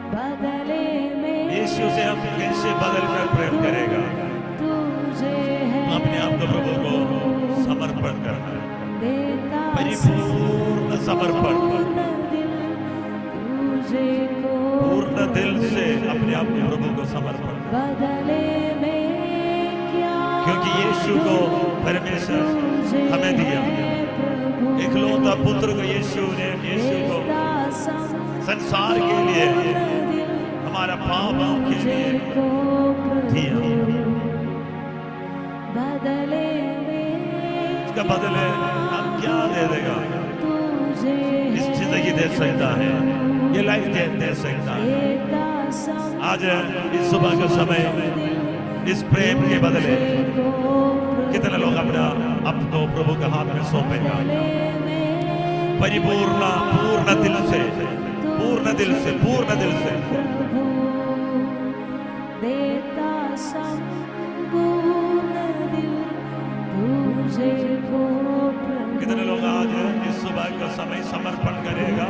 बदले में यीशु से हम कैसे बदल कर प्रेम करेगा? तुझे है अपने आप को प्रभु को समर्पण करना, देता परिपूर्ण समर्पण, तुझे को पूर्ण दिल से अपने आप को प्रभु को समर्पण, बदले में क्या क्योंकि यीशु को परमेश्वर हमें दिया, इकलौता पुत्र को यीशु को संसार के लिए, हमारा पापों के लिए दिया। बदले में इसका बदले हम क्या दे देगा? इस जिंदगी दे सकता है, ये लाइफ दे सकता है। आज इस सुबह का समय इस प्रेम के बदले कितने लोग अपना अपनों प्रभु के हाथ में सौंपेगा? परिपूर्ण पूर्ण दिल से, पूर्ण दिल से, पूर्ण दिल से देता संपूर्ण दिल तुझे को कितने लोग आज इस सुबह का समय समर्पण करेगा?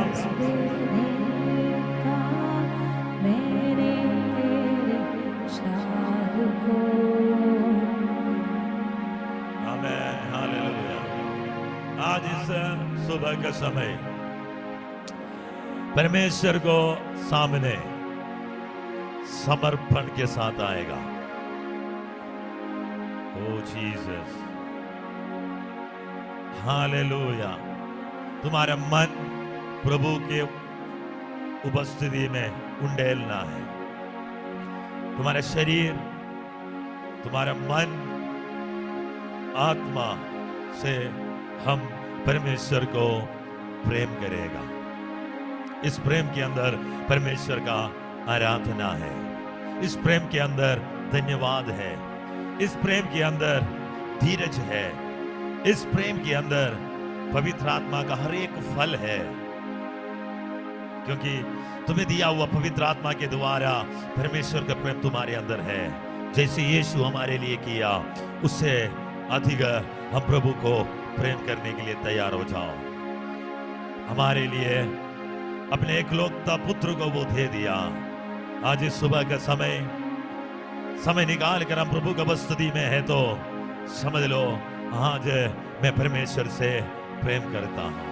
मेरे तेरे शाह को आमीन, हालेलुया। आज इस सुबह का समय परमेश्वर को सामने समर्पण के साथ आएगा। ओ जीसस, हालेलुया। तुम्हारा मन प्रभु के उपस्थिति में उंडेलना है। तुम्हारा शरीर, तुम्हारा मन, आत्मा से हम परमेश्वर को प्रेम करेगा। इस प्रेम के अंदर परमेश्वर का आराधना है, इस प्रेम के अंदर धन्यवाद है, इस प्रेम के अंदर धीरज है, इस प्रेम के अंदर पवित्र आत्मा का हर एक फल है। क्योंकि तुम्हें दिया हुआ पवित्र आत्मा के द्वारा परमेश्वर का प्रेम तुम्हारे अंदर है। जैसे यीशु हमारे लिए किया, उससे अधिक हम प्रभु को प्रेम करने के लिए तैयार हो जाओ। हमारे लिए अपने एकलौता पुत्र को वो दे दिया। आज इस सुबह का समय निकाल कर हम प्रभु की उपस्थिति में है तो समझ लो, आज मैं परमेश्वर से प्रेम करता हूँ,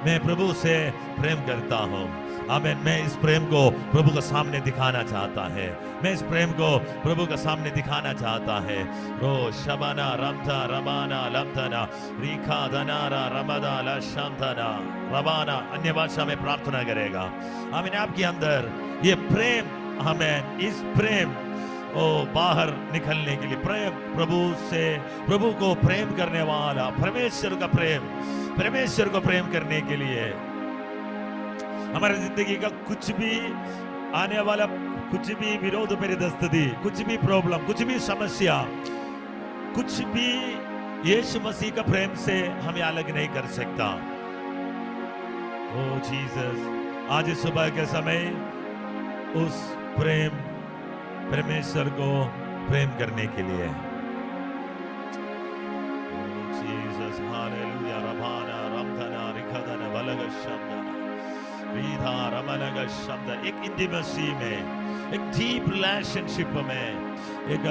मैं प्रभु से प्रेम करता हूँ। आमीन। मैं इस प्रेम को प्रभु के सामने दिखाना चाहता है, मैं इस प्रेम को प्रभु के सामने दिखाना चाहता है। रो शबाना रमता रबाना लमतना रीखा धनारा रमदा लशांतना रबाना, अन्य भाषा में प्रार्थना करेगा। आमीन। आपके अंदर ये प्रेम, हमें इस प्रेम बाहर निकलने के लिए प्रेम, प्रभु को प्रेम करने वाला परमेश्वर का प्रेम, परमेश्वर को प्रेम करने के लिए हमारी जिंदगी का कुछ भी आने वाला, कुछ भी विरोध परिस्थिति, कुछ भी प्रॉब्लम, कुछ भी समस्या, कुछ भी यीशु मसीह का प्रेम से हमें अलग नहीं कर सकता। ओ जीसस, आज सुबह के समय उस प्रेम, परमेश्वर को प्रेम करने के लिए जीसस, हालेलुया। रबाना रमधना रिखदना वलगशंदना रीधा रमनगशंदना, एक इंटीमेसी में, एक डीप रिलेशनशिप में, एक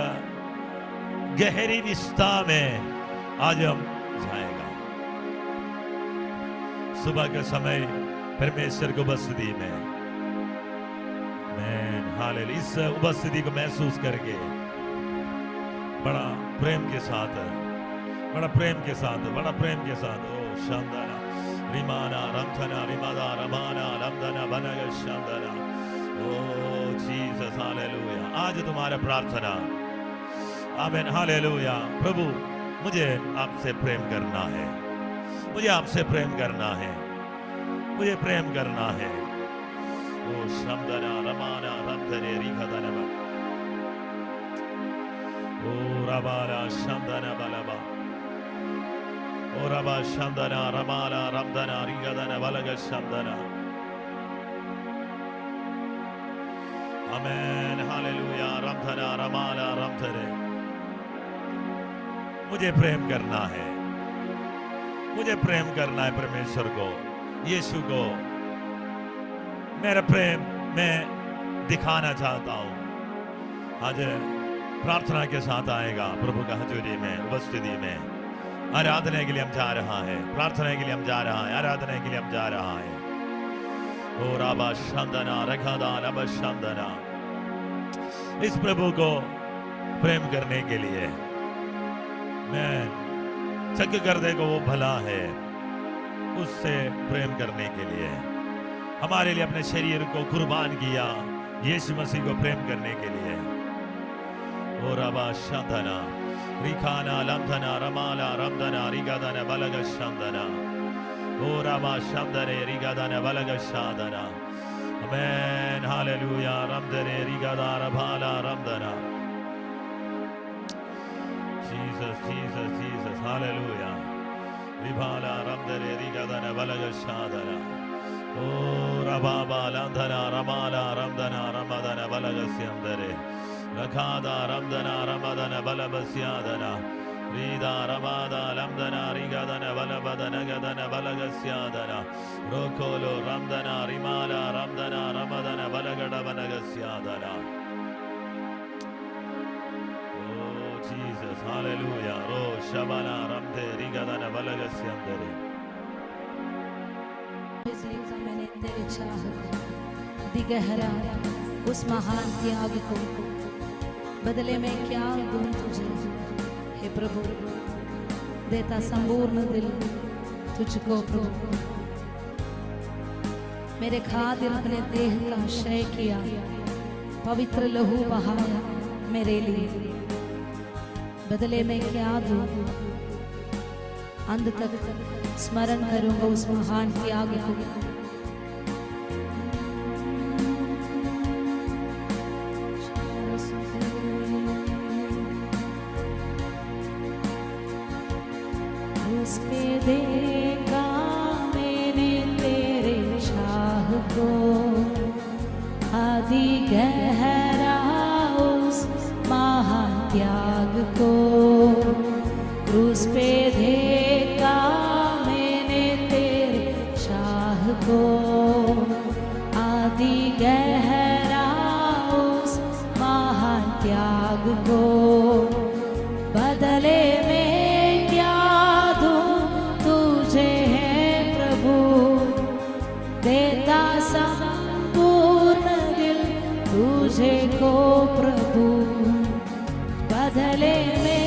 गहरी रिश्ता में आज हम जाएगा। सुबह का समय परमेश्वर की उपस्थिति में, हालेलुया, इस उपस्थिति को महसूस करके बड़ा प्रेम के साथ, बड़ा प्रेम के साथ, बड़ा प्रेम के साथ ओ शांदाना रिमाना रमथना रिमादा रमाना लमदना बनग शांदाना। ओ जीसस, हालेलुया। आज तुम्हारा प्रार्थना, आमीन, हालेलुया। प्रभु, मुझे आपसे प्रेम करना है, मुझे आपसे प्रेम करना है, मुझे प्रेम करना है। ओ शमदना रमाना रमधने रिखदना ओ रबाला शमदना बलबा ओ रबा शमदना रमाला रमधना रिखदना बलग शमदना। आमीन, हालेलुया। रमधना रमाला रमधने, मुझे प्रेम करना है, मुझे प्रेम करना है परमेश्वर को, यीशु को। मेरा प्रेम मैं दिखाना चाहता हूं। आज प्रार्थना के साथ आएगा प्रभु का हजूरी में, उपस्थिति में। आराधना के लिए हम जा रहा है, प्रार्थना के लिए हम जा रहा है, आराधना के लिए हम जा रहा है। ओ राबा शांदना रखादा रबा शांदना, इस प्रभु को प्रेम करने के लिए मैं चक कर दे को वो भला है, उससे प्रेम करने के लिए हमारे लिए अपने शरीर को कुर्बान किया, यीशु मसीह को प्रेम करने के लिए। ओ रबा शांदना रिखाना लमधना रमाला रमदना रिगादना बलग शांदना, ओ रबा शांदने रिगादना बलग शांदना। आमेन, हालेलुया। रमदने रिगादा रभाला रमदना। जीसस जीसस जीसस, हालेलुया। रिभाला रमदने रिगादना बलग शांदना, ओ रबाबा लमधना रमाला रमदना रमदना बलग स्यंदरे रखादा रमदना रमदना बलबस्यादना रीदा रमादा लमदना रिगादना बलबदना गदना बलगस्यादना रोकोलो रमदना रिमाला रमदना रमदना बलगड बनगस्यादना। ओ जीसस, हालेलुया। रो शबना रमदे रिगादना बलगस्यंदरे। मैंने तेरे चाह दी गहरा उस महान त्याग को, बदले में क्या दूं तुझे हे प्रभु, देता संपूर्ण दिल तुझको प्रभु। मेरे खातिर अपने देह का क्षय किया, पवित्र लहू बहाया मेरे लिए, बदले में क्या दूं। अंत तक स्मरण करूंगा उस महान त्याग को। उस पे देखा मैंने तेरे चाह को, आदि गहरा उस महान त्याग को। क्रूस पे देखा मैंने तेरे चाह को, आदि गहरा उस महान त्याग को। बदले में क्या दूं तुझे है प्रभु, देता संपूर्ण दिल तुझे को प्रभु। बदले में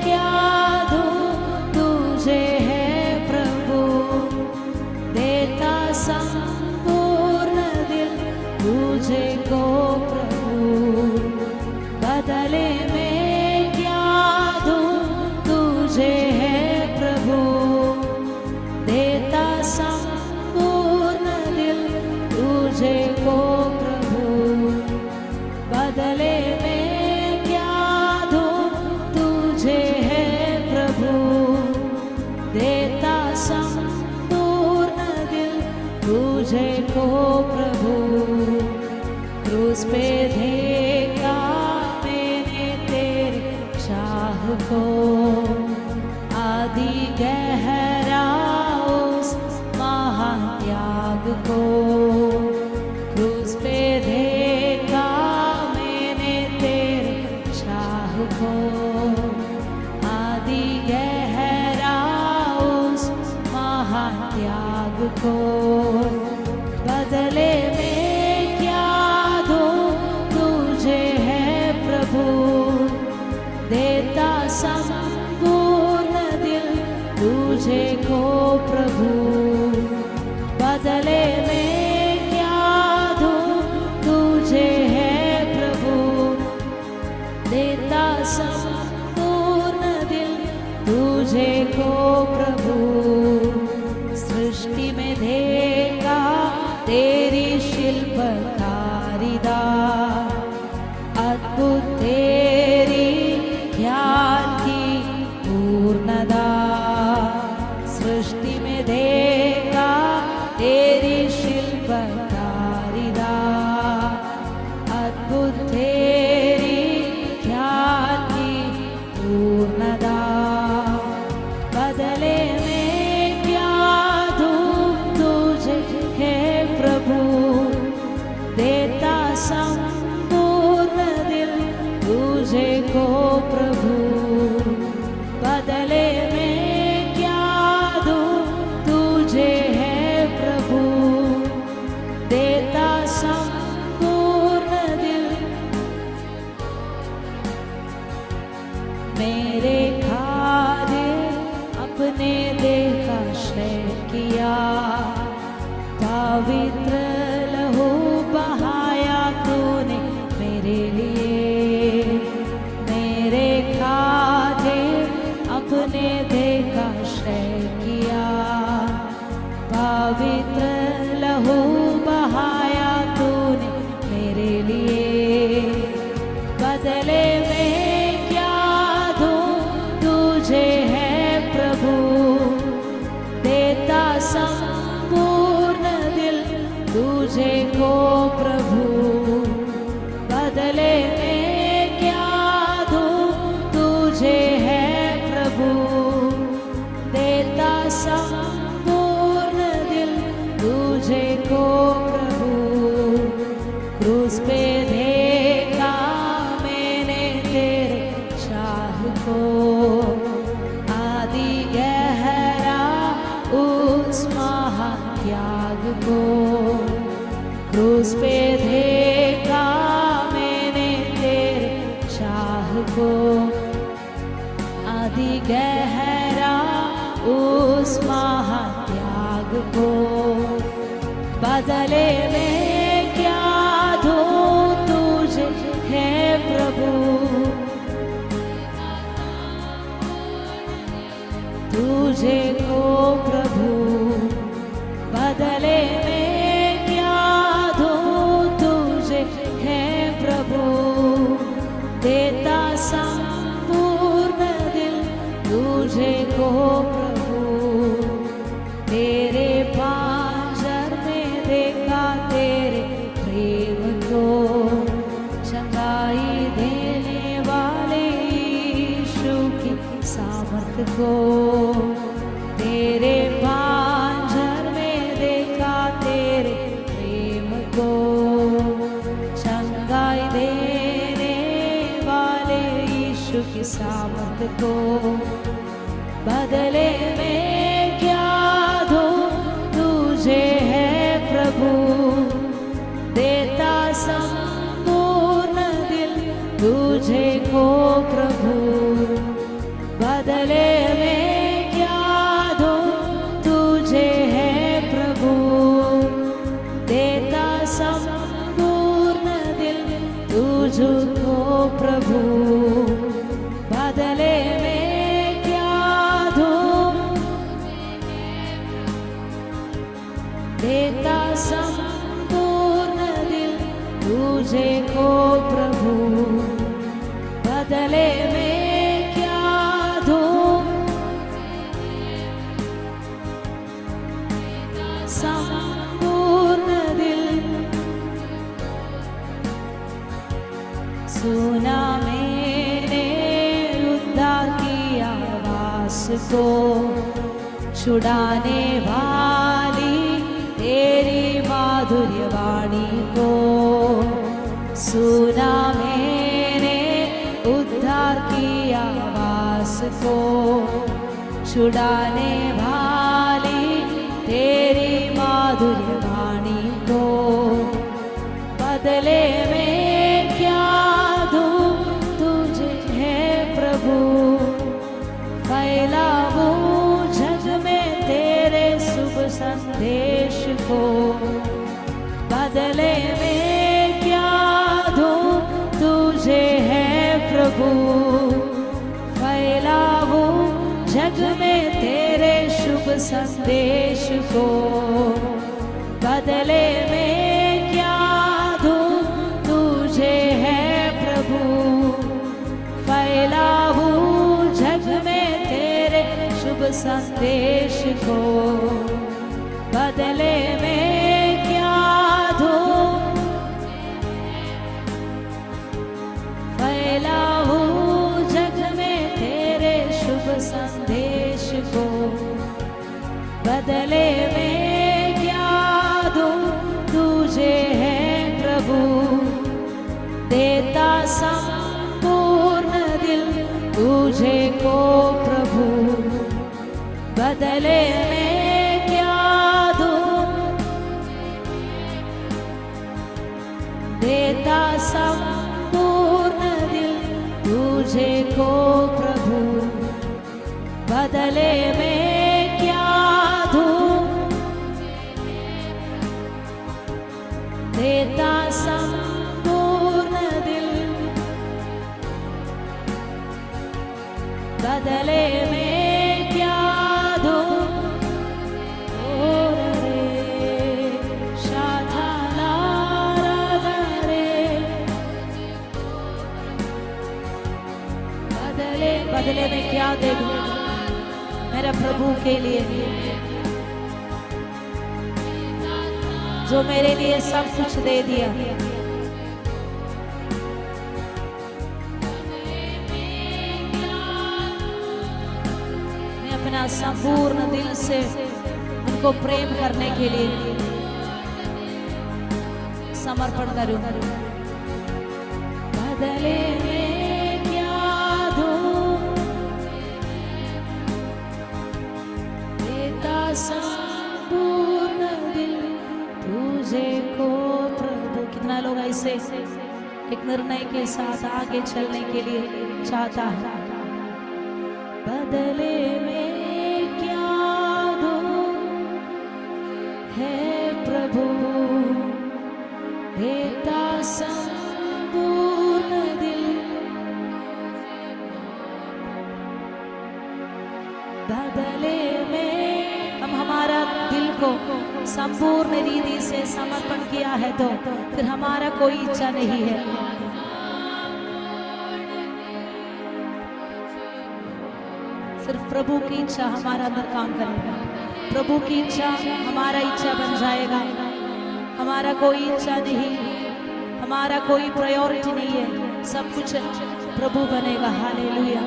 क्या दूं तुझे है प्रभु, देता संपूर्ण दिल तुझे को प्रभु। बदले में क्या दूं तुझे है प्रभु, देता संपूर्ण दिल तुझे को प्रभु। बदले में क्या दूं तुझे है प्रभु, देता संपूर्ण दिल तुझे को प्रभु। क्रूस पे देखा मैंने तेरे चाह को, आदि गहरा उस महान त्याग को। क्रूस पे देखा मैंने तेरे चाह को, आदि गहरा उस महान त्याग को। बदले में क्या दूं तुझे है प्रभु, देता संपूर्ण दिल तुझे को प्रभु। बदले में क्या दूं तुझे है प्रभु, देता संपूर्ण दिल तुझे को प्रभु। सृष्टि में देखा तेरी शिल्पकारिता, अद्भुत तेरी ज्ञान की पूर्णता। सृष्टि में देखा तेरी शिल्पकारिता, अद्भुत तेरी ज्ञान की पूर्णता। बदले में क्या दूं तुझे है प्रभु, देता सम क्रूस पे देखा मैंने तेरे शाह को, आदि गहरा उस महात्याग को। क्रूस पे देखा मैंने तेरे शाह को, आदि गहरा उस महात्याग को। बदले में क्या दूं तुझे है प्रभु, तुझे को प्रभु। बदले में क्या दूं तुझे है प्रभु, देता संपूर्ण दिल तुझे को प्रभु। तेरे पांजर में देखा तेरे प्रेम को, चंगाई देने वाले यीशु की सामर्थ को। तेरे पांजर में देखा तेरे प्रेम को, चंगाई देने वाले यीशु की सामर्थ को। बदले में क्या दूं तुझे है प्रभु, देता संपूर्ण दिल तुझे को प्रभु। बदले में क्या दूं तुझे है प्रभु, देता संपूर्ण दिल तुझको प्रभु। बदले में क्या दूं, देता संपूर्ण दिल तुझे को प्रभु। बदले में क्या दूं, संपूर्ण दिल। सुना मैंने उद्धार की आवाज को, छुड़ाने वाली तेरी माधुर्य वाणी को। सुना मैंने उद्धार की आवाज को, छुड़ाने वाली तेरी माधुर्य वाणी को। बदले में क्या दूं तुझे है प्रभु, फैलाऊं जग में तेरे शुभ संदेश को। बदले में क्या दूं तुझे है प्रभु, फैलाऊं जग में तेरे शुभ संदेश को। बदले में क्या दूं तुझे है प्रभु, फैलाऊं जग में तेरे शुभ संदेश को। बदले में क्या दूं, फैलाऊं जग में तेरे शुभ संदेश को। बदले में क्या दूं तुझे है प्रभु, देता संपूर्ण दिल तुझे को प्रभु। बदले में क्या दूं, देता संपूर्ण दिल तुझे को प्रभु। बदले में क्या दूं, देता संपूर्ण दिल। बदले में क्या दूं, बदले में क्या दे दूं मेरे प्रभु के लिए, जो मेरे लिए सब कुछ दे दिया। मैं अपना संपूर्ण दिल से उनको प्रेम करने के लिए, समर्पण करूं। बदले में क्या दूं, देता संपूर्ण दिल तुझे को प्रभु। कितना लोग ऐसे एक निर्णय के साथ आगे चलने के लिए चाहता है। बदले में क्या दूं है प्रभु, देता संपूर्ण दिल। बदले में हम हमारा दिल को संपूर्ण रीति से समर्पण किया है तो फिर हमारा कोई इच्छा नहीं है। सिर्फ प्रभु की इच्छा हमारा अंदर काम करेगा। प्रभु की इच्छा हमारा इच्छा बन जाएगा। हमारा कोई इच्छा नहीं, हमारा कोई प्रायोरिटी नहीं है, सब कुछ प्रभु बनेगा। हालेलुया।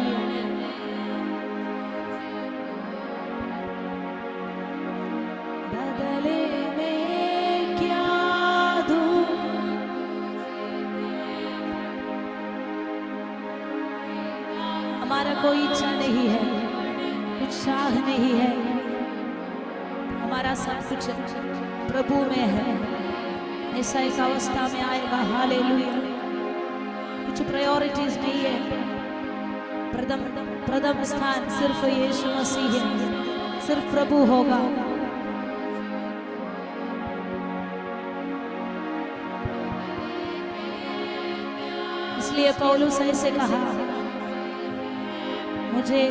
बदले में क्या दूं, हमारा कोई इच्छा नहीं है, कुछ चाह नहीं है, हमारा सब कुछ प्रभु में है। ऐसा एक अवस्था में आएगा। हालेलुया। कुछ प्रायोरिटीज नहीं है, प्रथम स्थान सिर्फ यीशु मसीह है, सिर्फ प्रभु होगा। इसलिए पौलुस ऐसे कहा, मुझे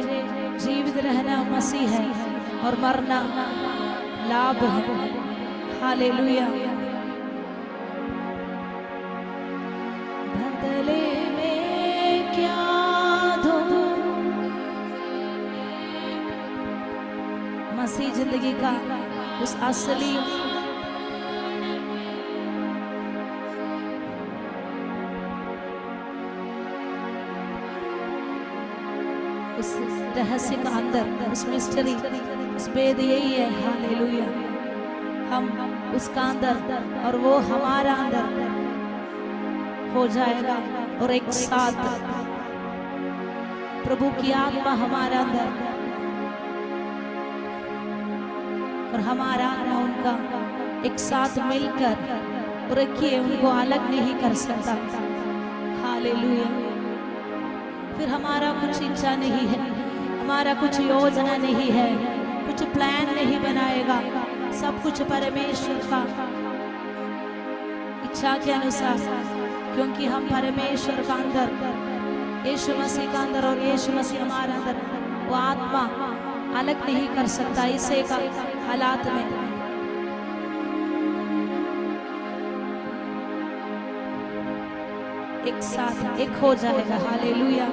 जीवित रहना मसीह है और मरना लाभ है। हालेलुया। बदले में क्या दूं, मसीह जिंदगी का उस असली उस रहस्य का अंदर, उस मिस्ट्री, उस भेद यही है। हालेलुया। हम उसका अंदर और वो हमारा अंदर हो जाएगा और एक साथ प्रभु की आत्मा हमारा अंदर और हमारा आत्मा उनका एक साथ मिलकर, और रखिए उनको अलग नहीं कर सकता। हालेलुया। फिर हमारा कुछ इच्छा नहीं है, हमारा कुछ योजना नहीं है, कुछ प्लान नहीं बनाएगा। सब कुछ परमेश्वर का इच्छा के अनुसार, क्योंकि हम परमेश्वर का अंदर, यीशु मसीह का अंदर और यीशु मसीह हमारा अंदर, वो आत्मा अलग नहीं कर सकता। इसे का हालात में एक साथ एक हो जाएगा। हालेलुया।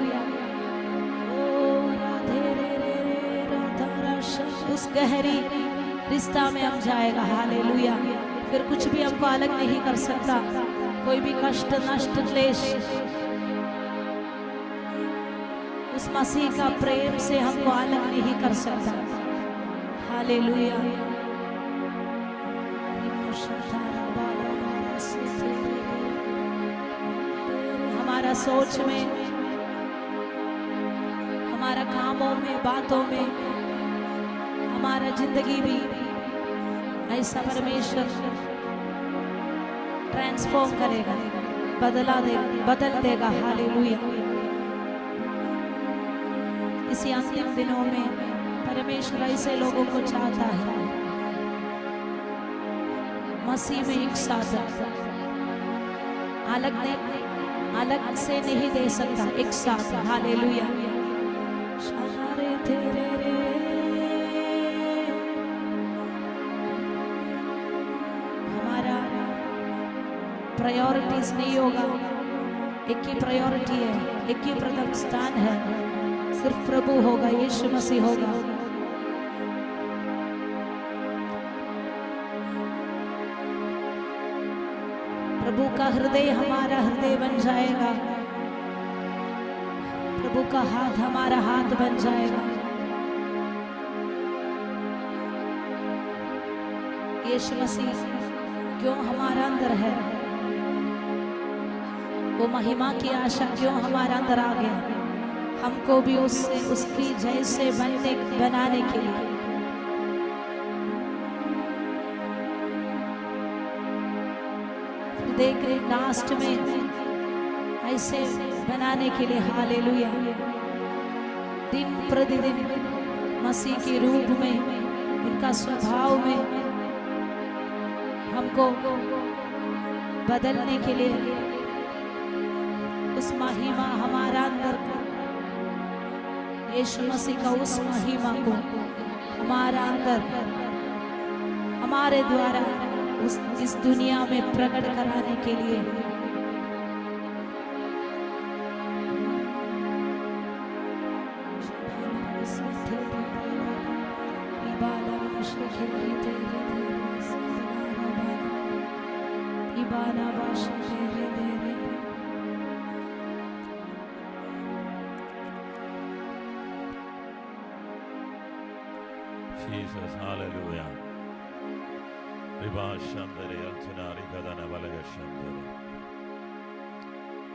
उस गहरी रिश्ता में हम जाएगा। हालेलुया। फिर कुछ भी हमको अलग नहीं कर सकता, कोई भी कष्ट, नष्ट, क्लेश उस मसीह का प्रेम से हमको अलग नहीं कर सकता। हालेलुया। हमारा सोच में, हमारा कामों में, बातों में, हमारा जिंदगी भी ऐसा परमेश्वर ट्रांसफॉर्म करेगा, बदल देगा। हालेलुया। इसी अंतिम दिनों में परमेश्वर ऐसे लोगों को चाहता है, मसीह में एक साथ, अलग से नहीं दे सकता, एक साथ। हालेलुया। हमारा प्रायोरिटीज नहीं होगा, एक ही प्रायोरिटी है, एक ही प्रथम स्थान है, सिर्फ प्रभु होगा, यीशु मसीह होगा। प्रभु का हृदय हमारा हृदय बन जाएगा, प्रभु का हाथ हमारा हाथ बन जाएगा। यीशु मसीह क्यों हमारा अंदर है, वो महिमा की आशा क्यों हमारे अंदर आ गया, हमको भी उससे उसकी जैसे बनाने के लिए। देख रहे लास्ट में ऐसे बनाने के लिए, हालेलुया, दिन प्रतिदिन मसीह के रूप में, उनका स्वभाव में हमको बदलने के लिए, उस महिमा हमारा अंदर, यीशु मसीह का उस महिमा को हमारा अंदर हमारे द्वारा इस दुनिया में प्रकट कराने के लिए Jesus, hallelujah.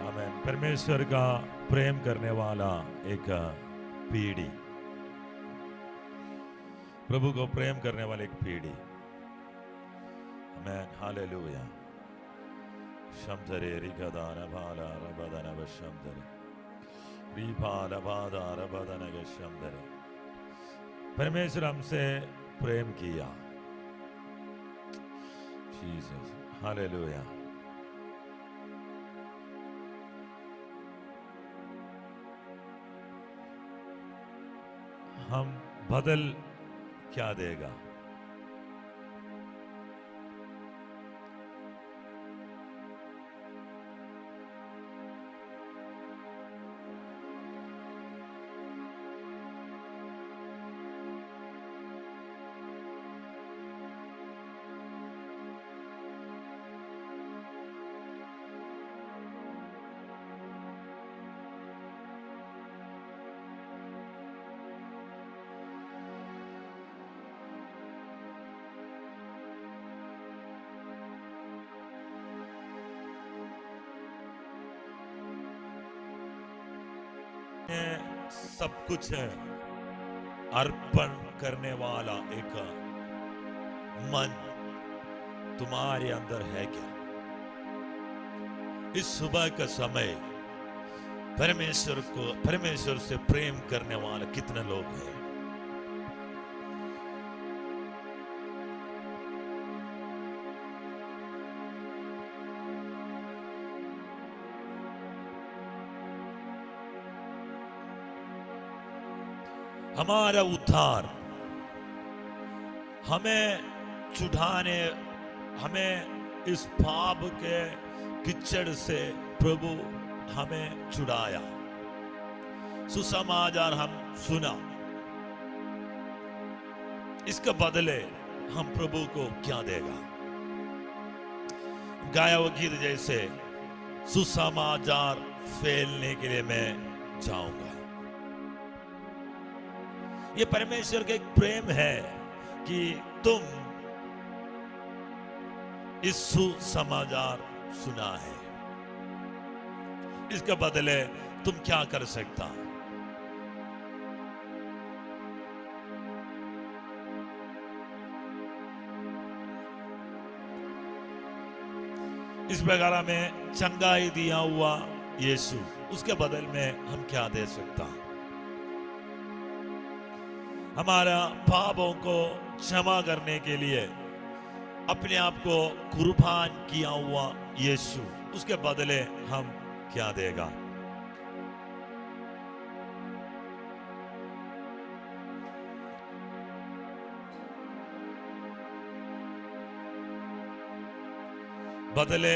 आमेन। परमेश्वर का प्रेम करने वाला एक पीढ़ी, प्रभु को प्रेम करने वाली एक पीढ़ी। आमेन, हालेलुया। शम्दरे रिगदान भाला रबदन वशम्दरे रिपाल बादा रबदन गशम्दरे। परमेश्वर हमसे प्रेम किया। Jesus, hallelujah. हम बदल क्या देगा? सब कुछ है अर्पण करने वाला एक मन तुम्हारे अंदर है क्या? इस सुबह का समय परमेश्वर से प्रेम करने वाले कितने लोग हैं? हमारा उद्धार हमें छुड़ाने, हमें इस पाप के कीचड़ से प्रभु हमें छुड़ाया। सुसमाचार हम सुना, इसके बदले हम प्रभु को क्या देगा? गाया वो गीत जैसे, सुसमाचार फैलने के लिए मैं जाऊंगा। ये परमेश्वर का एक प्रेम है कि तुम इस सुसमाचार सुना है, इसके बदले तुम क्या कर सकता? इस प्रकार में चंगाई दिया हुआ यीशु, उसके बदल में हम क्या दे सकता? हमारा पापों को क्षमा करने के लिए अपने आप को कुर्बान किया हुआ यीशु, उसके बदले हम क्या देगा? बदले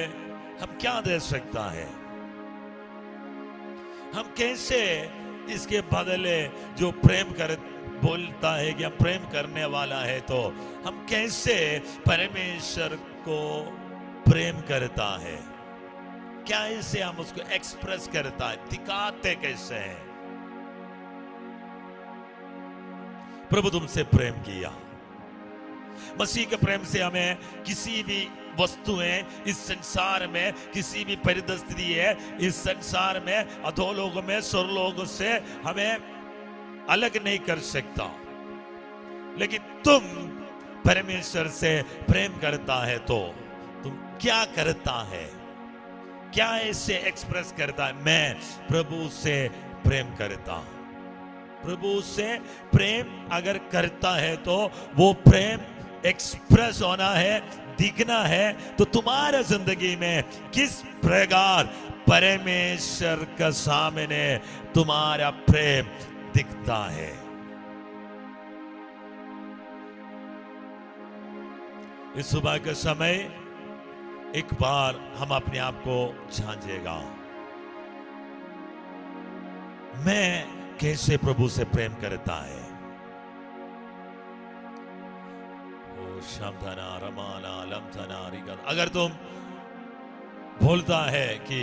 हम क्या दे सकता है? हम कैसे इसके बदले जो प्रेम कर बोलता है कि हम प्रेम करने वाला है, तो हम कैसे परमेश्वर को प्रेम करता है? क्या इसे हम उसको एक्सप्रेस करता है, दिखाते कैसे हैं? प्रभु तुमसे प्रेम किया, मसीह के प्रेम से हमें किसी भी वस्तुएं इस संसार में, किसी भी परिस्थिति है इस संसार में, अधोलोक में, स्वर्गलोक से हमें अलग नहीं कर सकता। लेकिन तुम परमेश्वर से प्रेम करता है तो तुम क्या करता है, क्या इससे एक्सप्रेस करता है? मैं प्रभु से प्रेम करता हूं। प्रभु से प्रेम अगर करता है तो वो प्रेम एक्सप्रेस होना है, दिखना है। तो तुम्हारे जिंदगी में किस प्रकार परमेश्वर के सामने तुम्हारा प्रेम दिखता है? इस सुबह के समय एक बार हम अपने आप को जांचेगा, मैं कैसे प्रभु से प्रेम करता है। ओ शब्दना रमाना लम्थना रिगा। अगर तुम बोलता है कि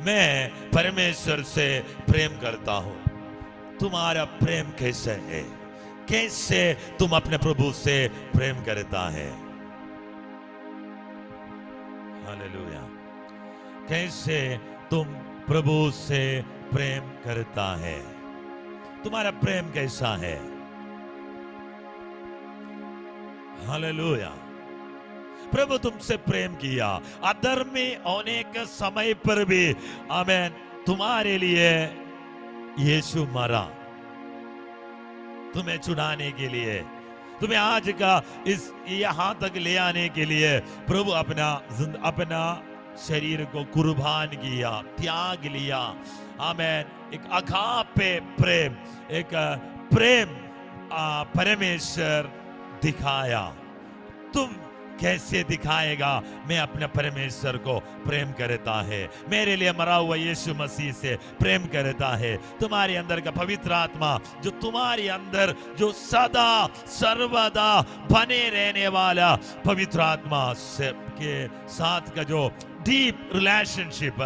मैं परमेश्वर से प्रेम करता हूं, तुम्हारा प्रेम कैसे है? कैसे तुम अपने प्रभु से प्रेम करता है? हालेलुया। कैसे तुम प्रभु से प्रेम करता है? तुम्हारा प्रेम कैसा है? हालेलुया। प्रभु तुमसे प्रेम किया, अधर्मी होने के समय पर भी आमेन तुम्हारे लिए यीशु मरा, तुम्हें छुड़ाने के लिए, तुम्हें आज का इस यहां तक ले आने के लिए प्रभु अपना शरीर को कुर्बान किया, त्याग लिया। आमेन। एक अगापे प्रेम, एक प्रेम परमेश्वर दिखाया। तुम कैसे दिखाएगा? मैं अपने परमेश्वर को प्रेम करता है, मेरे लिए मरा हुआ यीशु मसीह से प्रेम करता है। तुम्हारे अंदर का पवित्र आत्मा जो तुम्हारे अंदर जो सदा सर्वदा बने रहने वाला पवित्र आत्मा से के साथ का जो डीप रिलेशनशिप,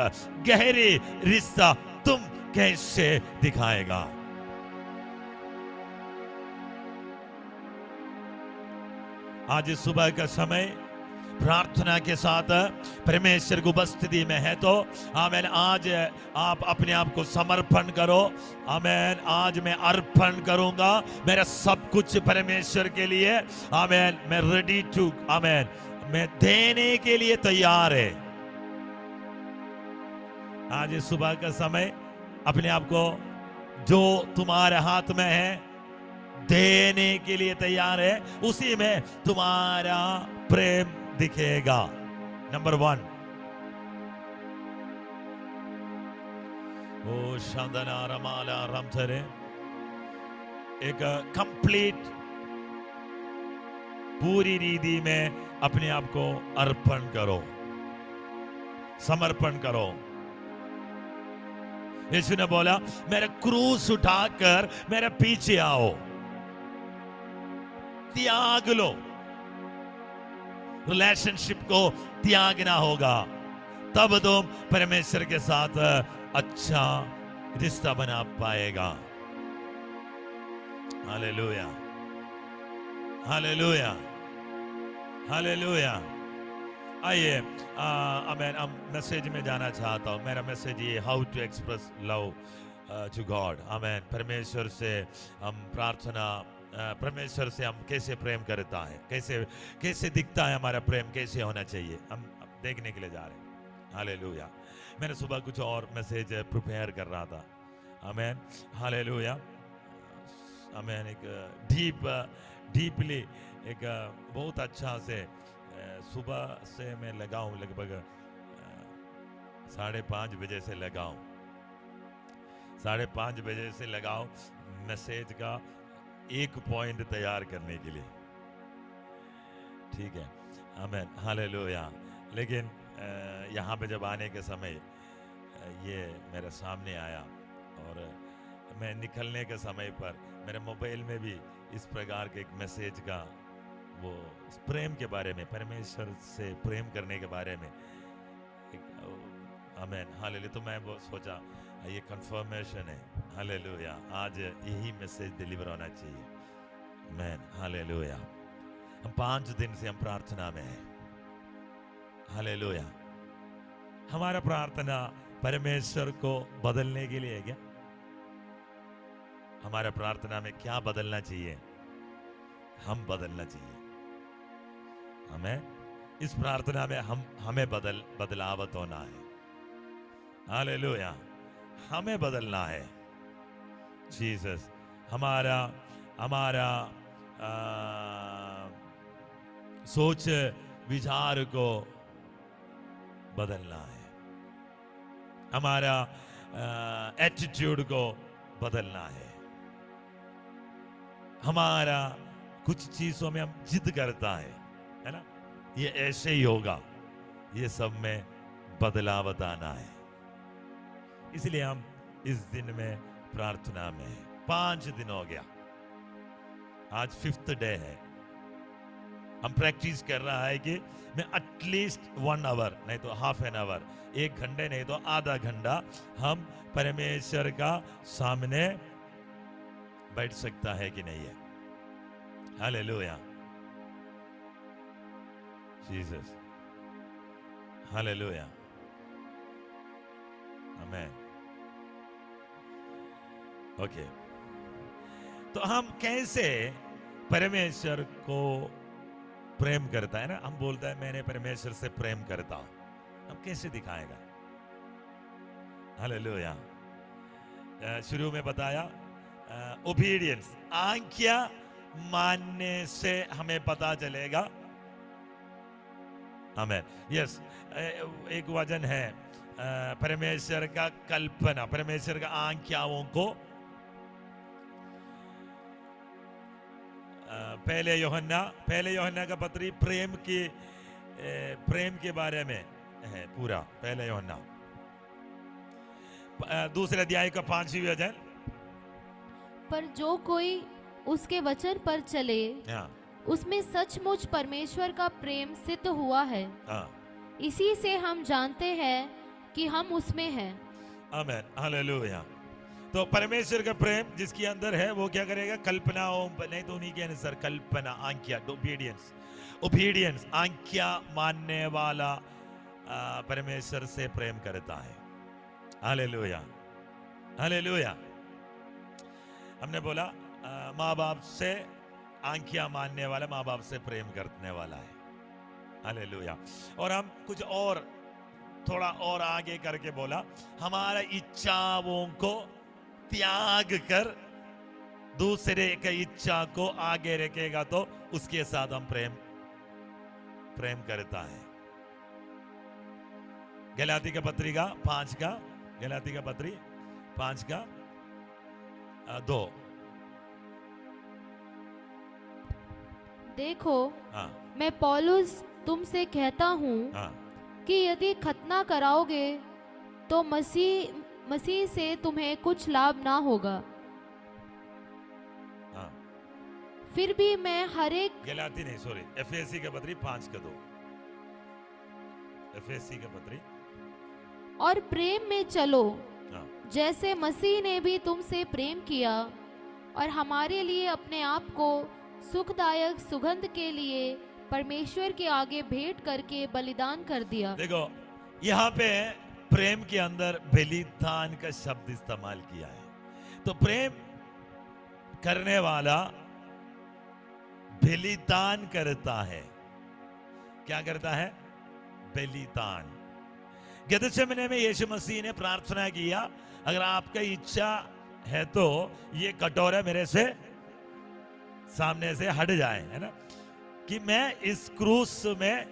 गहरी रिश्ता तुम कैसे दिखाएगा? आज इस सुबह का समय प्रार्थना के साथ परमेश्वर की उपस्थिति में है तो आमेन, आज आप अपने आप को समर्पण करो। आमेन। आज मैं अर्पण करूंगा मेरा सब कुछ परमेश्वर के लिए। आमेन। मैं रेडी टू, आमेन, मैं देने के लिए तैयार है। आज इस सुबह का समय अपने आप को जो तुम्हारे हाथ में है देने के लिए तैयार है, उसी में तुम्हारा प्रेम दिखेगा। नंबर 1, ओ शांदना रमाला रामथरे, एक कंप्लीट पूरी रीति में अपने आप को अर्पण करो, समर्पण करो। यीशु ने बोला मेरा क्रूस उठाकर मेरे पीछे आओ, त्याग लो। रिलेशनशिप को त्यागना होगा, तब तुम परमेश्वर के साथ अच्छा रिश्ता बना पाएगा। Hallelujah, hallelujah, hallelujah. आइए मैं मैसेज में जाना चाहता हूँ। मेरा मैसेज ये, how to express love to God. आमेन। परमेश्वर से हम प्रार्थना, परमेश्वर से हम कैसे प्रेम करता है, कैसे दिखता है हमारा प्रेम, कैसे होना चाहिए, हम देखने के लिए जा रहे हैं। हालेलुया। मैंने सुबह कुछ और मैसेज प्रिपेयर कर रहा था। आमेन। हालेलुया। आमेन। एक डीपली एक बहुत अच्छा से सुबह से मैं लगा हूँ, लगभग 5:30 बजे से लगा हूँ, 5:30 बजे से लगाओ मैसेज का एक पॉइंट तैयार करने के लिए। ठीक है। आमेन। हालेलुया। लेकिन यहाँ पे जब आने के समय ये मेरे सामने आया और मैं निकलने के समय पर मेरे मोबाइल में भी इस प्रकार के एक मैसेज का वो प्रेम के बारे में, परमेश्वर से प्रेम करने के बारे में आमेन। हालेलुया। तो मैं वो सोचा ये कंफर्मेशन है। हालेलुया। आज यही मैसेज डिलीवर होना चाहिए। आमेन। हालेलुया। हम 5 दिन से हम प्रार्थना में हैं। हालेलुया। हमारा प्रार्थना परमेश्वर को बदलने के लिए है क्या? हमारा प्रार्थना में क्या बदलना चाहिए? हम बदलना चाहिए। हमें इस प्रार्थना में हमें बदलावत होना है। हालेलुया। हमें बदलना है। जीसस, हमारा सोच विचार को बदलना है। हमारा एटीट्यूड को बदलना है। हमारा कुछ चीजों में हम जिद करता है ना, ये ऐसे ही होगा, ये सब में बदलाव आना है। इसलिए हम इस दिन में प्रार्थना में हैं। 5 दिन हो गया, आज 5th डे है। हम प्रैक्टिस कर रहा है कि मैं एटलीस्ट 1 आवर, नहीं तो हाफ एन आवर, 1 घंटे नहीं तो आधा घंटा हम परमेश्वर का सामने बैठ सकता है कि नहीं है। हालेलुया। जीसस, हालेलुया, आमेन। ओके, तो हम कैसे परमेश्वर को प्रेम करता है ना, हम बोलता है मैंने परमेश्वर से प्रेम करता हूं, हम कैसे दिखाएगा? हालेलुया। शुरू में बताया ओबीडियंस, आज्ञा मानने से हमें पता चलेगा। आमेन। यस, एक वचन है परमेश्वर का कल्पना, परमेश्वर का आज्ञाओं को पहले यूहन्ना का पत्री प्रेम के बारे में है पूरा। पहले यूहन्ना 2 अध्याय का 5वां वचन, पर जो कोई उसके वचन पर चले उसमें सचमुच परमेश्वर का प्रेम सिद्ध हुआ है। इसी से हम जानते हैं कि हम उसमें हैं। आमेन, हालेलुया। तो परमेश्वर का प्रेम जिसके अंदर है वो क्या करेगा? कल्पनाओं, नहीं तो उन्हीं के अनुसार कल्पना, आज्ञा, ओबीडियंस, आज्ञा मानने वाला परमेश्वर से प्रेम करता है। Hallelujah, hallelujah. हमने बोला माँ बाप से, आज्ञा मानने वाला माँ बाप से प्रेम करने वाला है। हालेलुया। और हम कुछ और थोड़ा और आगे करके बोला, हमारा इच्छाओं को त्याग कर दूसरे की इच्छा को आगे रखेगा तो उसके साथ हम प्रेम करता है। गलाती का पत्री 5 का, गलाती का पत्री 5 का 2। देखो, मैं पौलुस तुमसे कहता हूँ कि यदि खतना कराओगे तो मसीह से तुम्हें कुछ लाभ ना होगा। फिर भी मैं हर एक, गलाती नहीं, सॉरी, एफएससी का पत्री 5 का 2, एफएससी का पत्री। और प्रेम में चलो जैसे मसीह ने भी तुमसे प्रेम किया और हमारे लिए अपने आप को सुखदायक सुगंध के लिए परमेश्वर के आगे भेंट करके बलिदान कर दिया। देखो, यहाँ पे प्रेम के अंदर बलिदान का शब्द इस्तेमाल किया है। तो प्रेम करने वाला बलिदान करता है। क्या करता है? बलिदान। गदशमने में यीशु मसीह ने प्रार्थना किया, अगर आपका इच्छा है तो ये कटोरा मेरे से सामने से हट जाए, है ना, कि मैं इस क्रूस में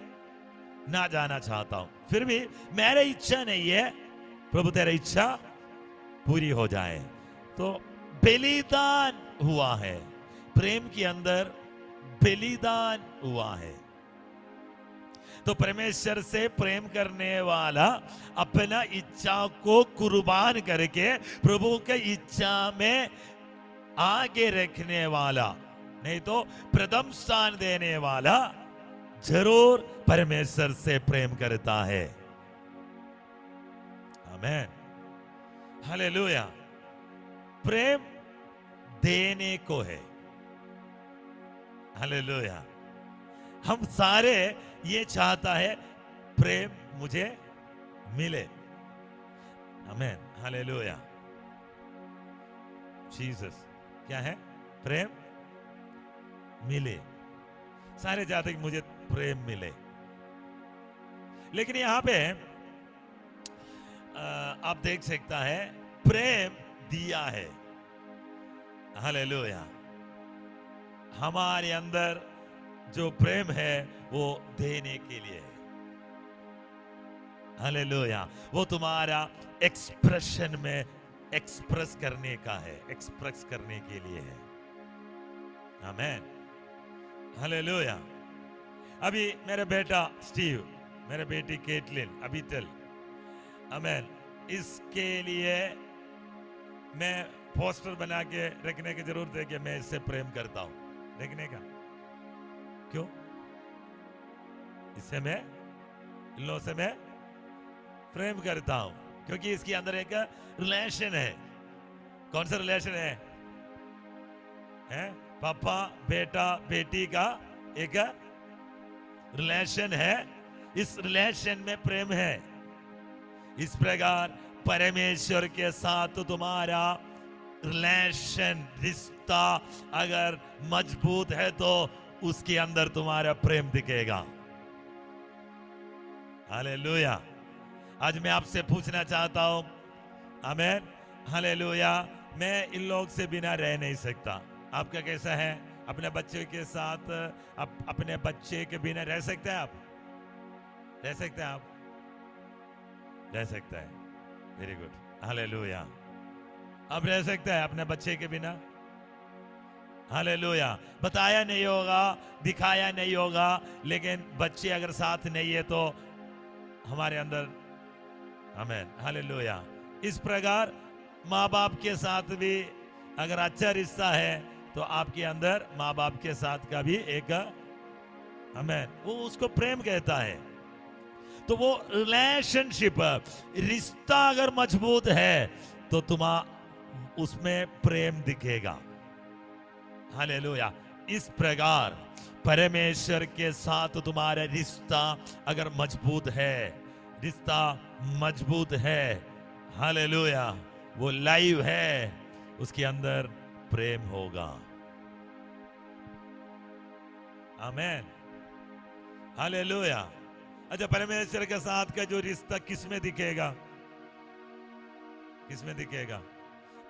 ना जाना चाहता हूं, फिर भी मेरी इच्छा नहीं है, प्रभु तेरी इच्छा पूरी हो जाए। तो बलिदान हुआ है, प्रेम के अंदर बलिदान हुआ है। तो परमेश्वर से प्रेम करने वाला अपना इच्छा को कुर्बान करके प्रभु के इच्छा में आगे रखने वाला, नहीं तो प्रथम स्थान देने वाला जरूर परमेश्वर से प्रेम करता है। आमेन, हालेलुया। प्रेम देने को है। हालेलुया। हम सारे ये चाहता है प्रेम मुझे मिले। आमेन, हालेलुया। जीसस क्या है? प्रेम मिले। सारे चाहते कि मुझे प्रेम मिले। लेकिन यहां पे आप देख सकता है प्रेम दिया है। हालेलुया। हमारे अंदर जो प्रेम है वो देने के लिए है। हालेलुया। वो तुम्हारा एक्सप्रेशन में एक्सप्रेस करने का है, एक्सप्रेस करने के लिए है। आमेन, हालेलुया। अभी मेरा बेटा स्टीव, मेरे बेटी केटलिन, अबीटल, आमेन, इसके लिए मैं पोस्टर बना के रखने की जरूरत है कि मैं इससे प्रेम करता हूं, रखने का? क्यों? इससे मैं, इन लोगों से मैं प्रेम करता हूं, क्योंकि इसके अंदर एक रिलेशन है। कौन सा रिलेशन है? पापा बेटा बेटी का एक रिलेशन है। इस रिलेशन में प्रेम है। इस प्रकार परमेश्वर के साथ तुम्हारा रिलेशन, रिश्ता अगर मजबूत है तो उसके अंदर तुम्हारा प्रेम दिखेगा। हालेलुया। आज मैं आपसे पूछना चाहता हूं, आमेन, हालेलुया, मैं इन लोग से बिना रह नहीं सकता। आपका कैसा है? अपने बच्चे के साथ, अपने बच्चे के बिना रह सकते हैं आप? रह सकते हैं आप? रह सकता है। Very good, hallelujah. अब रह सकता है अपने बच्चे के बिना? हालेलुया। बताया नहीं होगा, दिखाया नहीं होगा, लेकिन बच्चे अगर साथ नहीं है तो हमारे अंदर, आमेन, हालेलुया। इस प्रकार माँ बाप के साथ भी अगर अच्छा रिश्ता है तो आपके अंदर माँ बाप के साथ का भी एक, आमेन, वो उसको प्रेम कहता है। तो वो रिलेशनशिप, रिश्ता अगर मजबूत है तो उसमें प्रेम दिखेगा। हालेलुया। इस प्रकार परमेश्वर के साथ तुम्हारा रिश्ता अगर मजबूत है, रिश्ता मजबूत है, हालेलुया, वो लाइव है, उसके अंदर प्रेम होगा। आमेन, हालेलुया। अच्छा, परमेश्वर के साथ का जो रिश्ता किस में दिखेगा? किस में दिखेगा?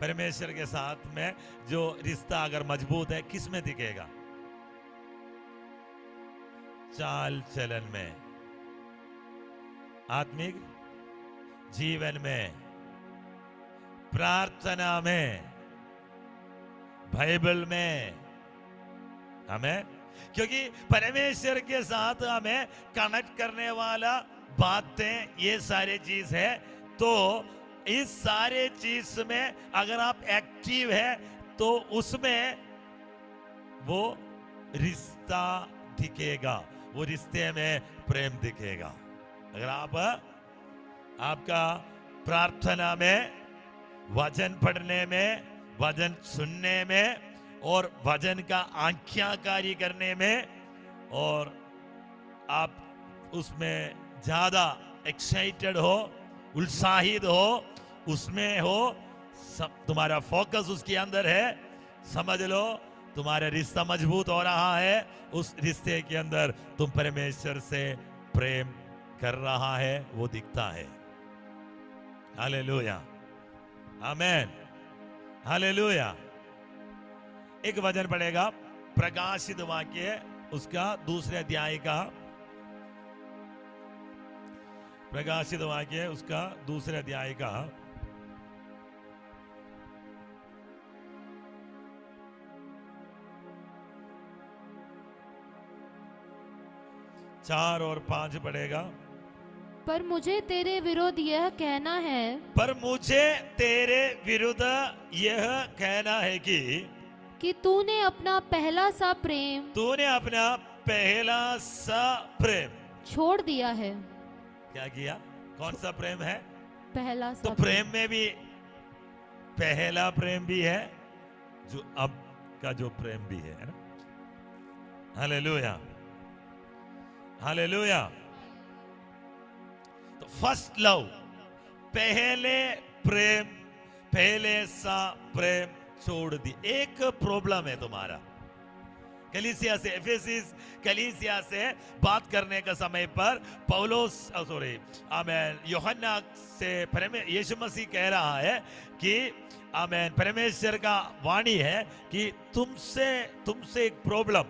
परमेश्वर के साथ में जो रिश्ता अगर मजबूत है, किस में दिखेगा? चाल चलन में, आत्मिक जीवन में, प्रार्थना में, बाइबल में। हमें, क्योंकि परमेश्वर के साथ हमें कनेक्ट करने वाला बातें ये सारे चीज है। तो इस सारे चीज में अगर आप एक्टिव है तो उसमें वो रिश्ता दिखेगा, वो रिश्ते में प्रेम दिखेगा। अगर आपका प्रार्थना में, वचन पढ़ने में, वचन सुनने में और वचन का आज्ञाकारी करने में, और आप उसमें ज्यादा एक्साइटेड हो, उत्साहित हो, उसमें हो, सब तुम्हारा फोकस उसके अंदर है, समझ लो तुम्हारा रिश्ता मजबूत हो रहा है। उस रिश्ते के अंदर तुम परमेश्वर से प्रेम कर रहा है, वो दिखता है। हालेलुया, आमेन, हालेलुया। एक वचन पढ़ेगा प्रकाशित वाक्य उसका दूसरे अध्याय का, प्रकाशित वाक्य उसका दूसरे अध्याय का 4 और 5 पढ़ेगा। पर मुझे तेरे विरुद्ध यह कहना है, पर मुझे तेरे विरुद्ध यह कहना है कि तूने अपना पहला सा प्रेम, तूने अपना पहला सा प्रेम छोड़ दिया है। क्या किया? कौन सा प्रेम है? पहला सा तो प्रेम में भी पहला प्रेम भी है, जो अब का जो प्रेम भी है ना। Hallelujah, hallelujah. तो फर्स्ट लव, पहले प्रेम, पहले सा प्रेम छोड़ दी। एक प्रॉब्लम है तुम्हारा। कलीसिया से, एफेसिस कलीसिया से बात करने का समय पर पौलुस आमेन, यूहन्ना से यीशु मसीह कह रहा है कि आमेन, परमेश्वर का वाणी है कि तुमसे एक प्रॉब्लम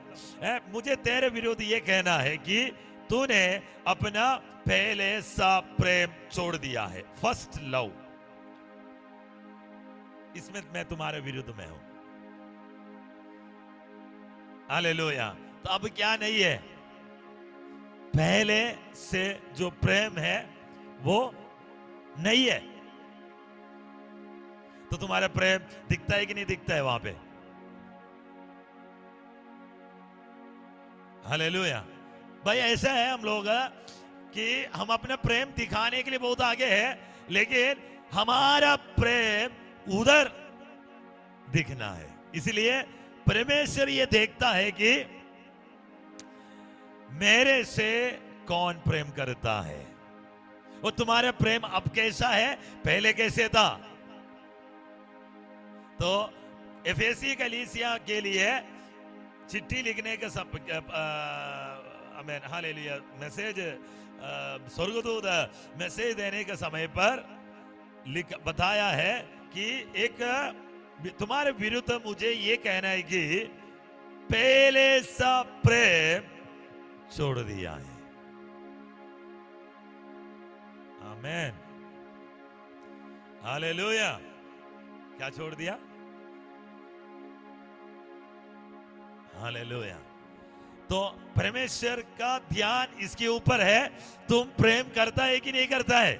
है, मुझे तेरे विरुद्ध ये कहना है कि तूने अपना पहले सा प्रेम छोड़ दिया है। फर्स्ट लव, इसमें मैं तुम्हारे विरुद्ध में हूं। हालेलुया। तो अब क्या नहीं है, पहले से जो प्रेम है वो नहीं है। तो तुम्हारा प्रेम दिखता है कि नहीं दिखता है वहां पे? हालेलुया। भाई ऐसा है हम लोग कि हम अपना प्रेम दिखाने के लिए बहुत आगे है, लेकिन हमारा प्रेम उधर दिखना है। इसलिए परमेश्वर ये देखता है कि मेरे से कौन प्रेम करता है। और तुम्हारा प्रेम अब कैसा है, पहले कैसे था? तो एफेसी कलीसिया के लिए चिट्ठी लिखने का सब आमेन, हालेलुया, मैसेज, स्वर्गदूत मैसेज देने के समय पर बताया है कि एक तुम्हारे विरुद्ध मुझे ये कहना है कि पहले सा प्रेम छोड़ दिया है। आमेन, हालेलुया। क्या छोड़ दिया? हालेलुया। तो परमेश्वर का ध्यान इसके ऊपर है, तुम प्रेम करता है कि नहीं करता है।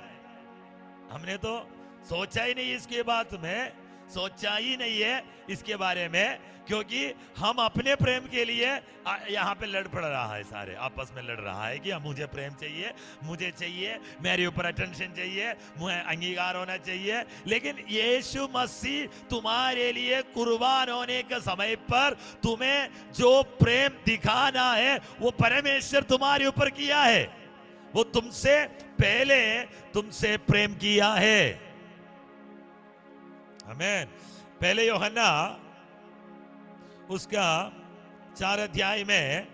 हमने तो सोचा ही नहीं इसके बात में, सोचा ही नहीं है इसके बारे में, क्योंकि हम अपने प्रेम के लिए यहाँ पे लड़ पड़ रहा है, सारे आपस में लड़ रहा है कि मुझे प्रेम चाहिए, मुझे चाहिए, मेरे ऊपर अटेंशन चाहिए, मुझे अंगीकार होना चाहिए। लेकिन यीशु मसीह तुम्हारे लिए कुर्बान होने के समय पर तुम्हें जो प्रेम दिखाना है वो परमेश्वर तुम्हारे ऊपर किया है। वो तुमसे पहले तुमसे प्रेम किया है। आमीन। पहले यूहन्ना उसका 4 अध्याय में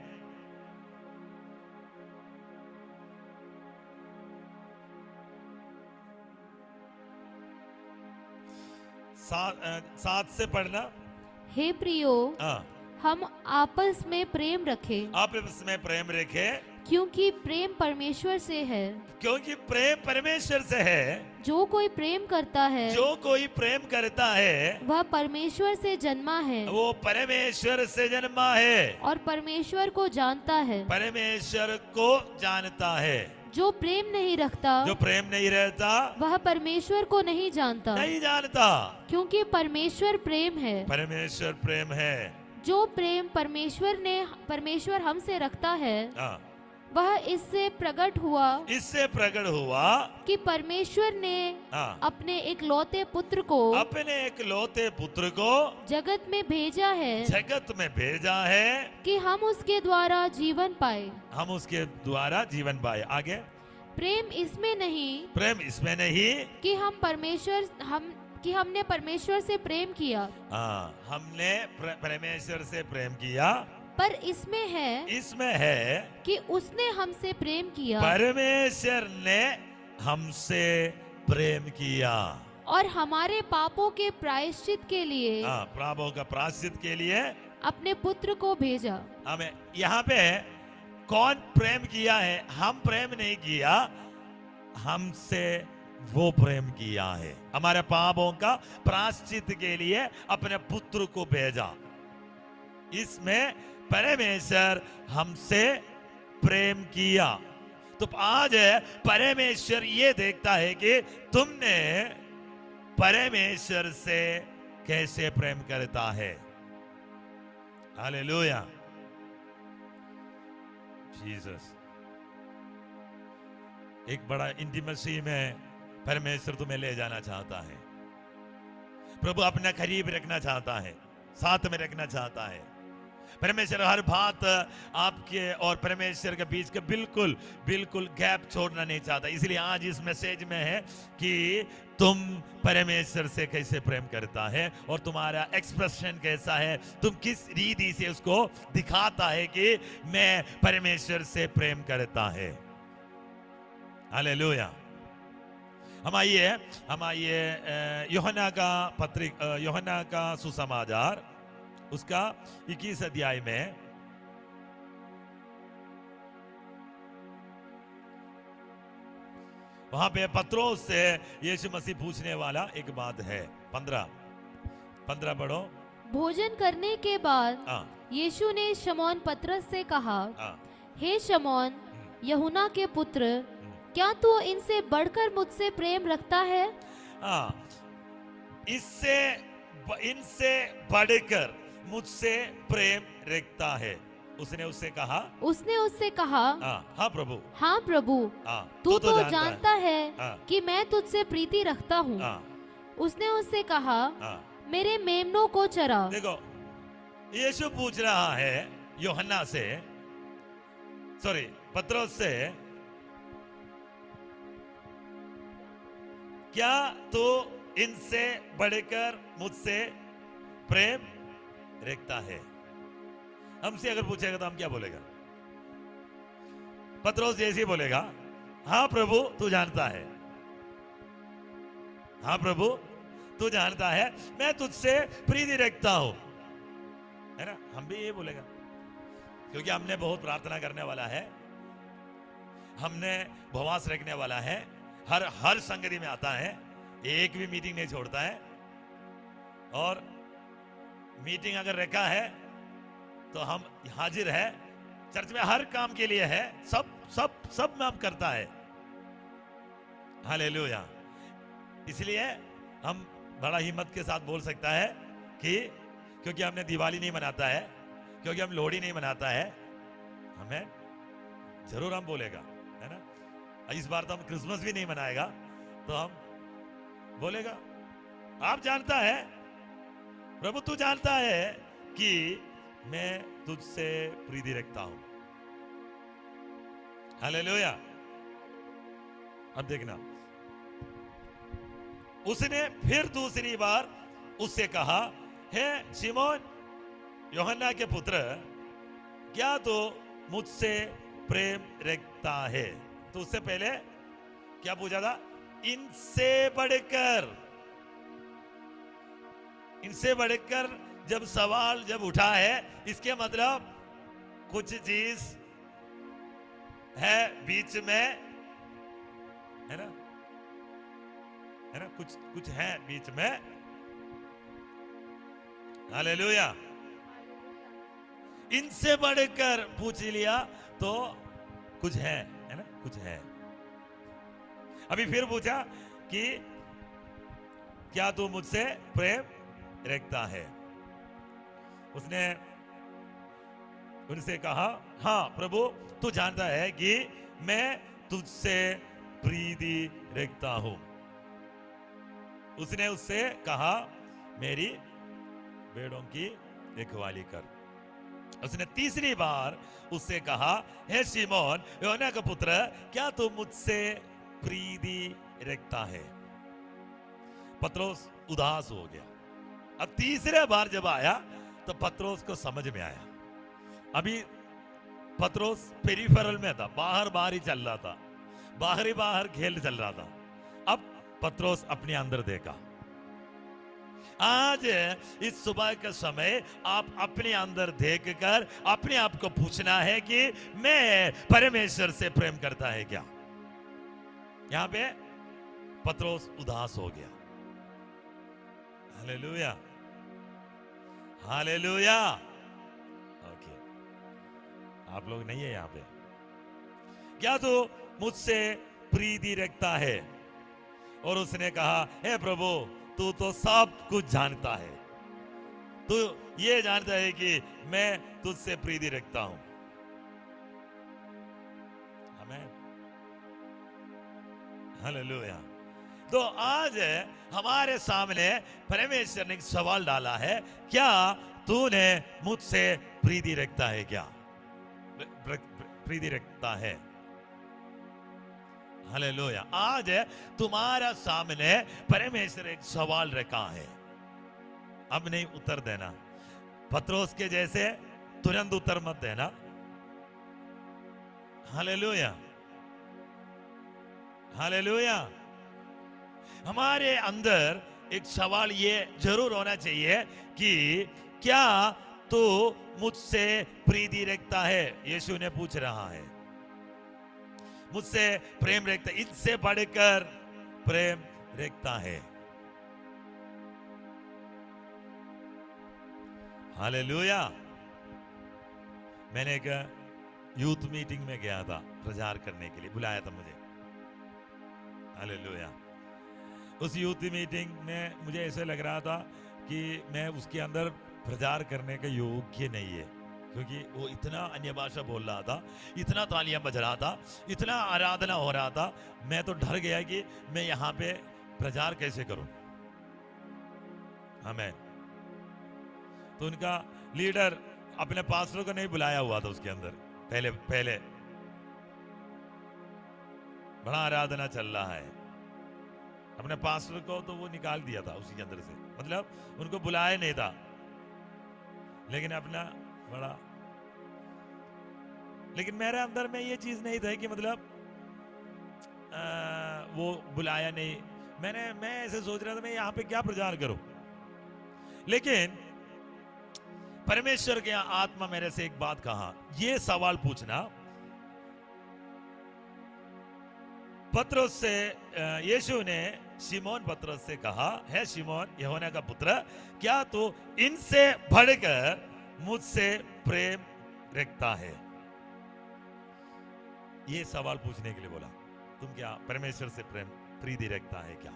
7 से पढ़ना। हे प्रियो, हम आपस में प्रेम रखें, आपस में प्रेम रखें, क्योंकि प्रेम परमेश्वर से है। क्योंकि प्रेम परमेश्वर से है। जो कोई प्रेम करता है, जो कोई प्रेम करता है, वह परमेश्वर से जन्मा है, वो परमेश्वर से जन्मा है और परमेश्वर को जानता है। परमेश्वर को जानता है। जो प्रेम नहीं रखता, जो प्रेम नहीं रहता, वह परमेश्वर को नहीं जानता, नहीं जानता, क्योंकि परमेश्वर प्रेम है। परमेश्वर प्रेम है। जो प्रेम परमेश्वर हमसे रखता है, वह इससे प्रकट हुआ कि परमेश्वर ने अपने इकलौते पुत्र को जगत में भेजा है कि हम उसके द्वारा जीवन पाए। आगे, प्रेम इसमें नहीं कि हमने परमेश्वर से प्रेम किया, हमने परमेश्वर से प्रेम किया, पर इसमें है कि उसने हमसे प्रेम किया, परमेश्वर ने हमसे प्रेम किया और हमारे पापों के प्रायश्चित के लिए, पापों का प्रायश्चित के लिए अपने पुत्र को भेजा। हमें यहाँ पे कौन प्रेम किया है? हम प्रेम नहीं किया, हमसे वो प्रेम किया है। हमारे पापों का प्रायश्चित के लिए अपने पुत्र को भेजा। इसमें परमेश्वर हमसे प्रेम किया। तो आज परमेश्वर ये देखता है कि तुमने परमेश्वर से कैसे प्रेम करता है। Hallelujah, Jesus. एक बड़ा इंटीमेसी में परमेश्वर तुम्हें ले जाना चाहता है। प्रभु अपना करीब रखना चाहता है, साथ में रखना चाहता है। परमेश्वर हर बात आपके और परमेश्वर के बीच के बिल्कुल बिल्कुल गैप छोड़ना नहीं चाहता। इसलिए आज इस मैसेज में है कि तुम परमेश्वर से कैसे प्रेम करता है और तुम्हारा एक्सप्रेशन कैसा है, तुम किस रीति से उसको दिखाता है कि मैं परमेश्वर से प्रेम करता है। हालेलुया। हम आइए यूहन्ना का सुसमाचार उसका 21 अध्याय में वहां पे पत्रोस से यीशु मसीह पूछने वाला एक बात है। 15 पढ़ो। भोजन करने के बाद हाँ, यीशु ने शमौन पतरस से कहा, हाँ, हे शमौन, यूहन्ना के पुत्र, क्या तू इनसे बढ़कर मुझसे प्रेम रखता है? हाँ, इनसे बढ़कर मुझसे प्रेम रखता है। उसने उससे कहा, हाँ प्रभु, हाँ प्रभु, तू तो जानता है कि मैं तुझसे प्रीति रखता हूँ। उसने उससे कहा, मेरे मेमनों को चरा। देखो, यीशु पूछ रहा है यूहन्ना से, सॉरी पतरस से, क्या तू इनसे बढ़कर मुझसे प्रेम रखता है? हमसे अगर पूछेगा तो हम क्या बोलेगा? पतरस जैसे बोलेगा, हाँ प्रभु तू जानता है, हाँ प्रभु तू जानता है, मैं तुझसे प्रीति रखता हूं, है ना? हम भी ये बोलेगा, क्योंकि हमने बहुत प्रार्थना करने वाला है, हमने उपवास रखने वाला है, हर संगति में आता है, एक भी मीटिंग नहीं छोड़ता है, और मीटिंग अगर रखा है तो हम हाजिर है, चर्च में हर काम के लिए है, सब में हम करता है। हालेलुया। इसलिए हम बड़ा हिम्मत के साथ बोल सकता है कि क्योंकि हमने दिवाली नहीं मनाता है, क्योंकि हम लोहड़ी नहीं मनाता है, हमें जरूर हम बोलेगा, है ना? इस बार तो हम क्रिसमस भी नहीं मनाएगा, तो हम बोलेगा, आप जानता है प्रभु, तू जानता है कि मैं तुझसे प्रीति रखता हूं। हालेलुया। अब देखना, उसने फिर दूसरी बार उससे कहा, हे शिमोन यूहन्ना के पुत्र, क्या तू मुझसे प्रेम रखता है? तो उससे पहले क्या पूछा था? इनसे बढ़कर जब सवाल उठा है, इसके मतलब कुछ चीज है बीच में, है ना? कुछ है बीच में। हालेलुया। इनसे बढ़कर पूछ लिया तो कुछ है ना? कुछ है। अभी फिर पूछा कि क्या तू मुझसे प्रेम रखता है? उसने उनसे कहा, हाँ प्रभु तू जानता है कि मैं तुझसे प्रीति रखता हूं। उसने उससे कहा, मेरी भेड़ों की रखवाली कर। उसने तीसरी बार उससे कहा, हे शिमोन यूहन्ना का पुत्र, क्या तू मुझसे प्रीति रखता है? पतरस उदास हो गया। अब तीसरे बार जब आया तो पतरस को समझ में आया, अभी पतरस पेरिफेरल में था, बाहर ही चल रहा था, बाहर खेल चल रहा था। अब पतरस अपने अंदर देखा। आज इस सुबह के समय आप अपने अंदर देखकर अपने आप को पूछना है कि मैं परमेश्वर से प्रेम करता है क्या? यहां पे पतरस उदास हो गया। Hallelujah, hallelujah. ओके, आप लोग नहीं है यहां पे। क्या तू मुझसे प्रीति रखता है? और उसने कहा, हे प्रभु तू तो सब कुछ जानता है, तू ये जानता है कि मैं तुझसे प्रीति रखता हूं। आमीन, हालेलुया। तो आज हमारे सामने परमेश्वर ने एक सवाल डाला है, क्या तूने मुझसे प्रीति रखता है क्या? प्रीति रखता है। हालेलुया। आज तुम्हारा सामने परमेश्वर एक सवाल रखा है, अब नहीं उत्तर देना। पत्रोस के जैसे तुरंत उत्तर मत देना। Hallelujah, hallelujah. हमारे अंदर एक सवाल ये जरूर होना चाहिए कि क्या तू मुझसे प्रीति रखता है? यीशु ने पूछ रहा है, मुझसे प्रेम रखता, इससे बढ़कर प्रेम रखता है। हालेलुया। मैंने एक यूथ मीटिंग में गया था, प्रचार करने के लिए बुलाया था मुझे। हालेलुया। उस यूथ मीटिंग में मुझे ऐसे लग रहा था कि मैं उसके अंदर प्रचार करने के योग्य नहीं है, क्योंकि वो इतना अन्य भाषा बोल रहा था, इतना तालियां बज रहा था, इतना आराधना हो रहा था। मैं तो डर गया कि मैं यहाँ पे प्रचार कैसे करूं। हमें तो उनका लीडर अपने पास्टर को नहीं बुलाया हुआ था उसके अंदर। पहले बड़ा आराधना चल रहा है, अपने पास्टर को तो वो निकाल दिया था उसी के अंदर से, मतलब उनको बुलाया नहीं था, लेकिन अपना बड़ा। लेकिन मेरे अंदर में ये चीज नहीं था कि मतलब वो बुलाया नहीं। मैं ऐसे सोच रहा था मैं यहाँ पे क्या प्रचार करूं। लेकिन परमेश्वर के आत्मा मेरे से एक बात कहा, ये सवाल पूछना। पत्रोस से यीशु ने शिमोन पत्रोस से कहा, है शिमोन यूहन्ना का पुत्र, क्या तू इनसे बढ़कर मुझसे प्रेम रखता है? ये सवाल पूछने के लिए बोला। तुम क्या परमेश्वर से प्रीति रखता है क्या?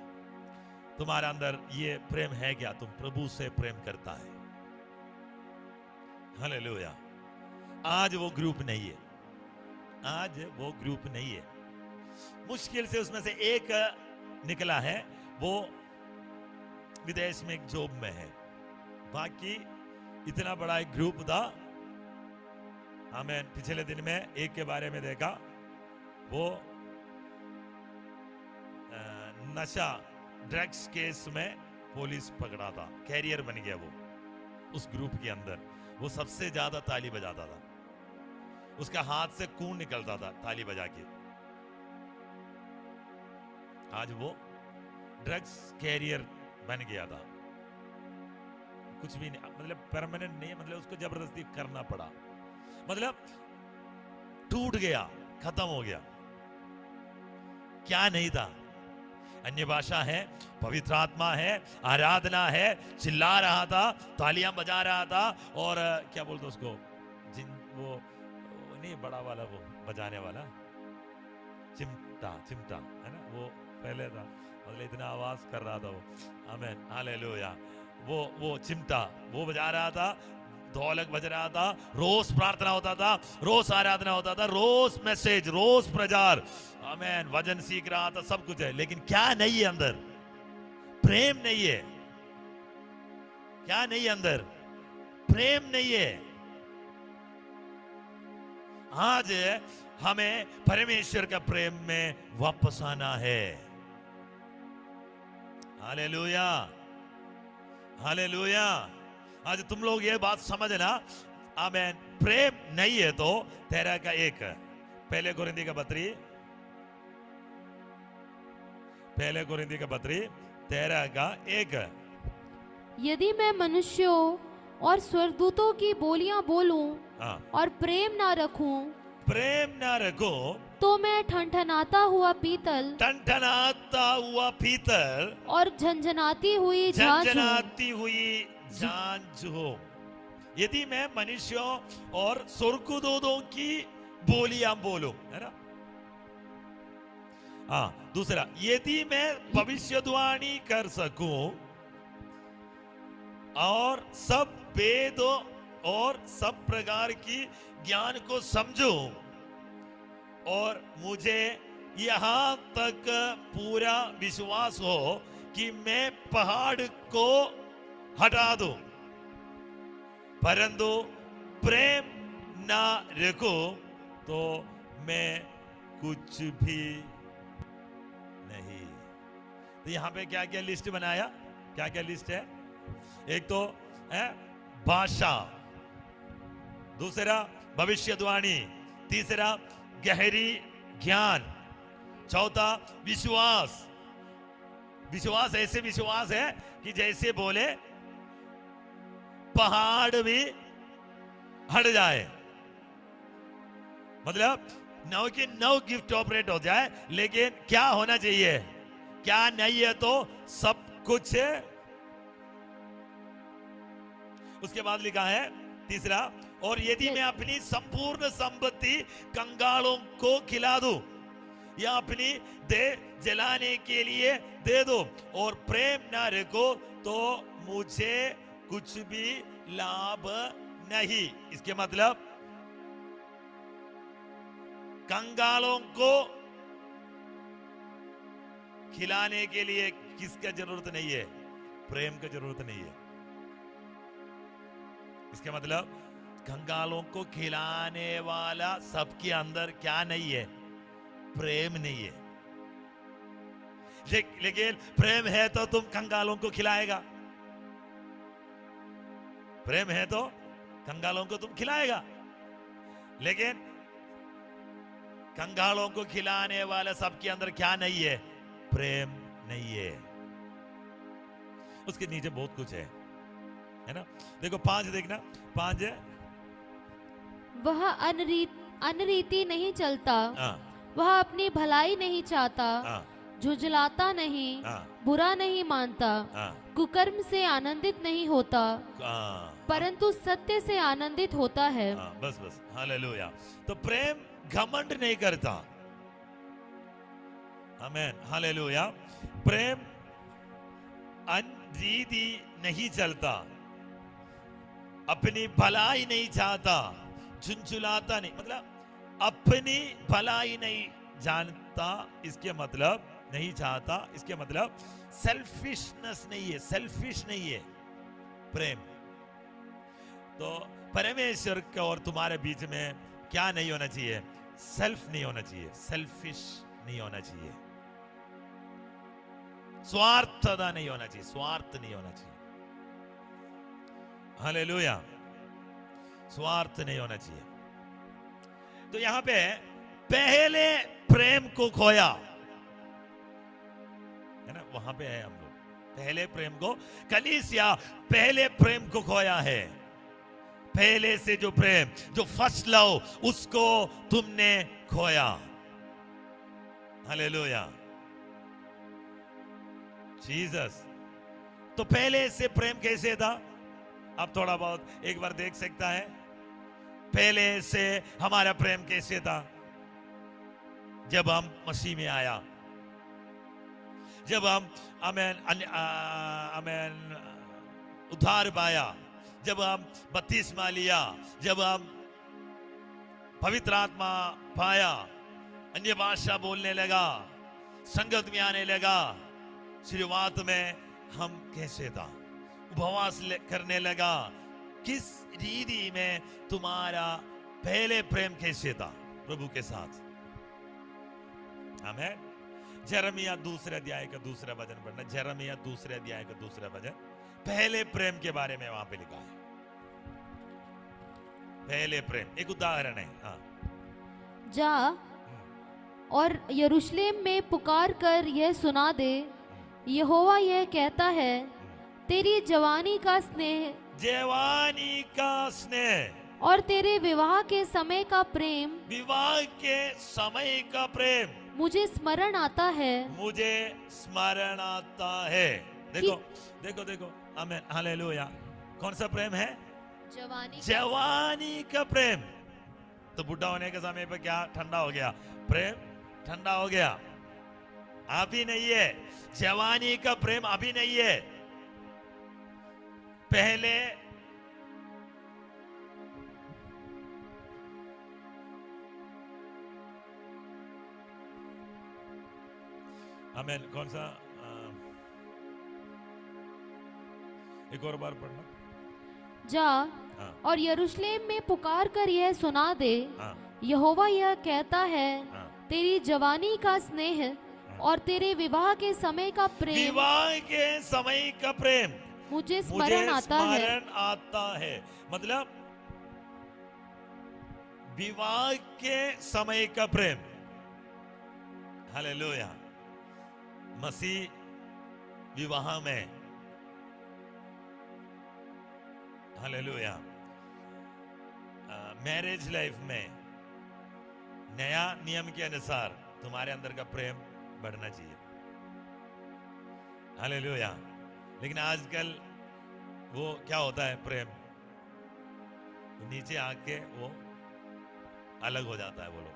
तुम्हारा अंदर ये प्रेम है क्या? तुम प्रभु से प्रेम करता है? हालेलुया। आज वो ग्रुप नहीं है, आज वो ग्रुप नहीं है। मुश्किल से उसमें से एक निकला है, वो विदेश में एक जॉब में है। बाकी इतना बड़ा एक ग्रुप था। हमें पिछले दिन में एक के बारे में देखा, वो नशा ड्रग्स केस में पुलिस पकड़ा था, कैरियर बन गया वो उस ग्रुप के अंदर। वो सबसे ज्यादा ताली बजाता था, उसका हाथ से खून निकलता था ताली बजा के। आज वो ड्रग्स कैरियर बन गया था। कुछ भी नहीं, मतलब परमानेंट नहीं, मतलब उसको जबरदस्ती करना पड़ा, मतलब टूट गया, खत्म हो गया। क्या नहीं था? अन्य भाषा है, पवित्र आत्मा है, आराधना है, चिल्ला रहा था, तालियां बजा रहा था, और क्या बोलते उसको, वो नहीं बड़ा वाला, वो बजाने वाला चिमटा है ना, वो पहले था, मतलब इतना आवाज कर रहा था वो। आमीन, हालेलुया। वो चिमटा वो बजा रहा था, ढोलक बज रहा था, रोज प्रार्थना होता था, रोज आराधना होता था, रोज मैसेज, रोज प्रचार, आमीन, वचन सीख रहा था, सब कुछ है। लेकिन क्या नहीं है अंदर? प्रेम नहीं है। क्या नहीं है अंदर? प्रेम नहीं है। आज हमें परमेश्वर का प्रेम में वापस आना है। Hallelujah, hallelujah. आज तुम लोग ये बात समझना, आमीन। प्रेम नहीं है तो 13 का 1, पहले कोरिन्थी का पत्री 13 का 1। यदि मैं मनुष्यों और स्वर्गदूतों की बोलियां बोलूं और प्रेम ना रखूं, तो मैं ठनठनाता हुआ पीतल और झंझनाती हुई झांझ हो। यदि मैं मनुष्यों और स्वर्गदूतों की बोलियां बोलूं, है ना। दूसरा, यदि मैं भविष्यवाणी कर सकूं और सब वेदों और सब प्रकार की ज्ञान को समझूं, और मुझे यहां तक पूरा विश्वास हो कि मैं पहाड़ को हटा दूं। परंतु प्रेम ना रखो तो मैं कुछ भी नहीं। तो यहां पे क्या क्या लिस्ट बनाया, क्या क्या लिस्ट है? एक तो है भाषा, दूसरा भविष्यवाणी, तीसरा गहरी ज्ञान, चौथा विश्वास। विश्वास ऐसे विश्वास है कि जैसे बोले पहाड़ भी हट जाए, मतलब 9 की 9 गिफ्ट ऑपरेट हो जाए, लेकिन क्या होना चाहिए? क्या नहीं है तो सब कुछ है। उसके बाद लिखा है तीसरा, और यदि मैं अपनी संपूर्ण संपत्ति कंगालों को खिला दूं या अपनी देह जलाने के लिए दे दो और प्रेम ना रखो तो मुझे कुछ भी लाभ नहीं। इसके मतलब कंगालों को खिलाने के लिए किसका जरूरत नहीं है? प्रेम की जरूरत नहीं है। इसके मतलब कंगालों को खिलाने वाला सबके अंदर क्या नहीं है? प्रेम नहीं है। लेकिन प्रेम है तो तुम कंगालों को खिलाएगा, प्रेम है तो कंगालों को तुम खिलाएगा। लेकिन कंगालों को खिलाने वाला सबके अंदर क्या नहीं है? प्रेम नहीं है। उसके नीचे बहुत कुछ है ना? देखो 5 देखना, 5 है, वह अनरीति नहीं चलता, हाँ, वह अपनी भलाई नहीं चाहता, हाँ, झुंझलाता नहीं, हाँ, बुरा नहीं मानता, हाँ, कुकर्म से आनंदित नहीं होता, हाँ, परंतु सत्य से आनंदित होता है। हाँ, बस बस, हालेलुया। तो प्रेम घमंड नहीं करता, आमेन, हालेलुया। प्रेम अनरीति नहीं चलता, अपनी भलाई नहीं चाहता, झुंझुलाता नहीं, मतलब अपनी भलाई नहीं जानता। इसके मतलब नहीं चाहता, इसके मतलब सेल्फिशनेस नहीं है, सेल्फिश नहीं है प्रेम। तो परमेश्वर के और तुम्हारे बीच में क्या नहीं होना चाहिए? सेल्फ नहीं होना चाहिए, सेल्फिश नहीं होना चाहिए, स्वार्थता नहीं होना चाहिए, स्वार्थ नहीं होना चाहिए, हालेलुया, स्वार्थ नहीं होना चाहिए। तो यहां पे पहले प्रेम को खोया है ना, वहां पे है हम लोग, पहले प्रेम को, कलीसिया पहले प्रेम को खोया है। पहले से जो प्रेम, जो फर्स्ट लव, उसको तुमने खोया, हालेलुया, जीसस। तो पहले से प्रेम कैसे था? अब थोड़ा बहुत एक बार देख सकता है पहले से हमारा प्रेम कैसे था। जब हम मसीह में आया, जब हम आमेन उद्धार पाया, जब हम बपतिस्मा लिया, जब हम पवित्र आत्मा पाया, अन्य भाषा बोलने लगा, संगत में आने लगा, शुरुआत में हम कैसे था? उपवास करने लगा। किस रीति में तुम्हारा पहले प्रेम कैसे था प्रभु के साथ? आमेन। यिर्मयाह 2 अध्याय का 2 वचन पढ़ना, यिर्मयाह 2 अध्याय का 2 वचन, पहले प्रेम के बारे में वहां पे लिखा है। पहले प्रेम एक उदाहरण है। हाँ, जा और यरूशलेम में पुकार कर यह सुना दे, यहोवा यह कहता है, तेरी जवानी का स्नेह, जवानी का स्नेह और तेरे विवाह के समय का प्रेम, विवाह के समय का प्रेम मुझे स्मरण आता है, मुझे स्मरण आता है। देखो देखो देखो, आमेन, हालेलुया। कौन सा प्रेम है? जवानी का प्रेम। तो बुढ़ा होने के समय पर क्या ठंडा हो गया? प्रेम ठंडा हो गया, अभी नहीं है। जवानी का प्रेम अभी नहीं है। पहले आमेन। कौन सा? एक और बार पढ़ना। जा हाँ, और यरूशलेम में पुकार कर यह सुना दे, हाँ, यहोवा यह कहता है, हाँ। तेरी जवानी का स्नेह और तेरे विवाह के समय का प्रेम विवाह के समय का प्रेम मुझे मुझे स्मरण आता है। स्मरण आता है। मतलब विवाह के समय का प्रेम। हालेलुया। मसीह विवाह में, हालेलुया, मैरिज लाइफ में नया नियम के अनुसार तुम्हारे अंदर का प्रेम बढ़ना चाहिए। हालेलुया। लेकिन आजकल वो क्या होता है, प्रेम नीचे आके वो अलग हो जाता है वो लोग,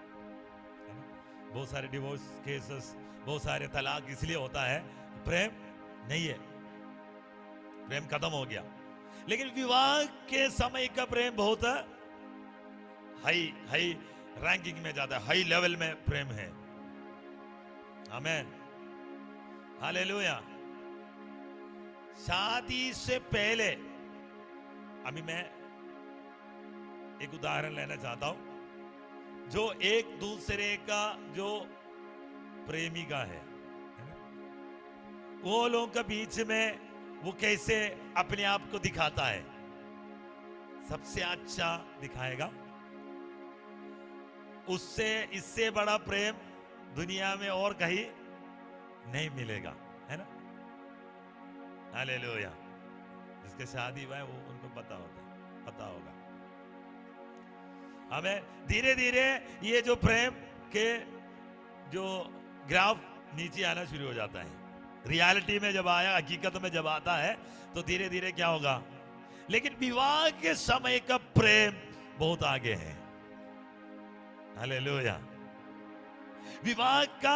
है ना? बहुत सारे डिवोर्स केसेस, बहुत सारे तलाक इसलिए होता है, प्रेम नहीं है, प्रेम खत्म हो गया। लेकिन विवाह के समय का प्रेम बहुत हाई हाई रैंकिंग में जाता है, हाई लेवल में प्रेम है। आमीन, हालेलुया। शादी से पहले, अभी मैं एक उदाहरण लेना चाहता हूं, जो एक दूसरे का जो प्रेमिका है ना? वो लोगों के बीच में वो कैसे अपने आप को दिखाता है, सबसे अच्छा दिखाएगा। उससे इससे बड़ा प्रेम दुनिया में और कहीं नहीं मिलेगा, है ना? हालेलुया। जिसके शादी हुआ है वो उनको पता होगा। हमें धीरे धीरे ये जो प्रेम के जो ग्राफ नीचे आना शुरू हो जाता है। रियलिटी में जब आया, हकीकत में जब आता है तो धीरे धीरे क्या होगा। लेकिन विवाह के समय का प्रेम बहुत आगे है। हालेलुया। विवाह का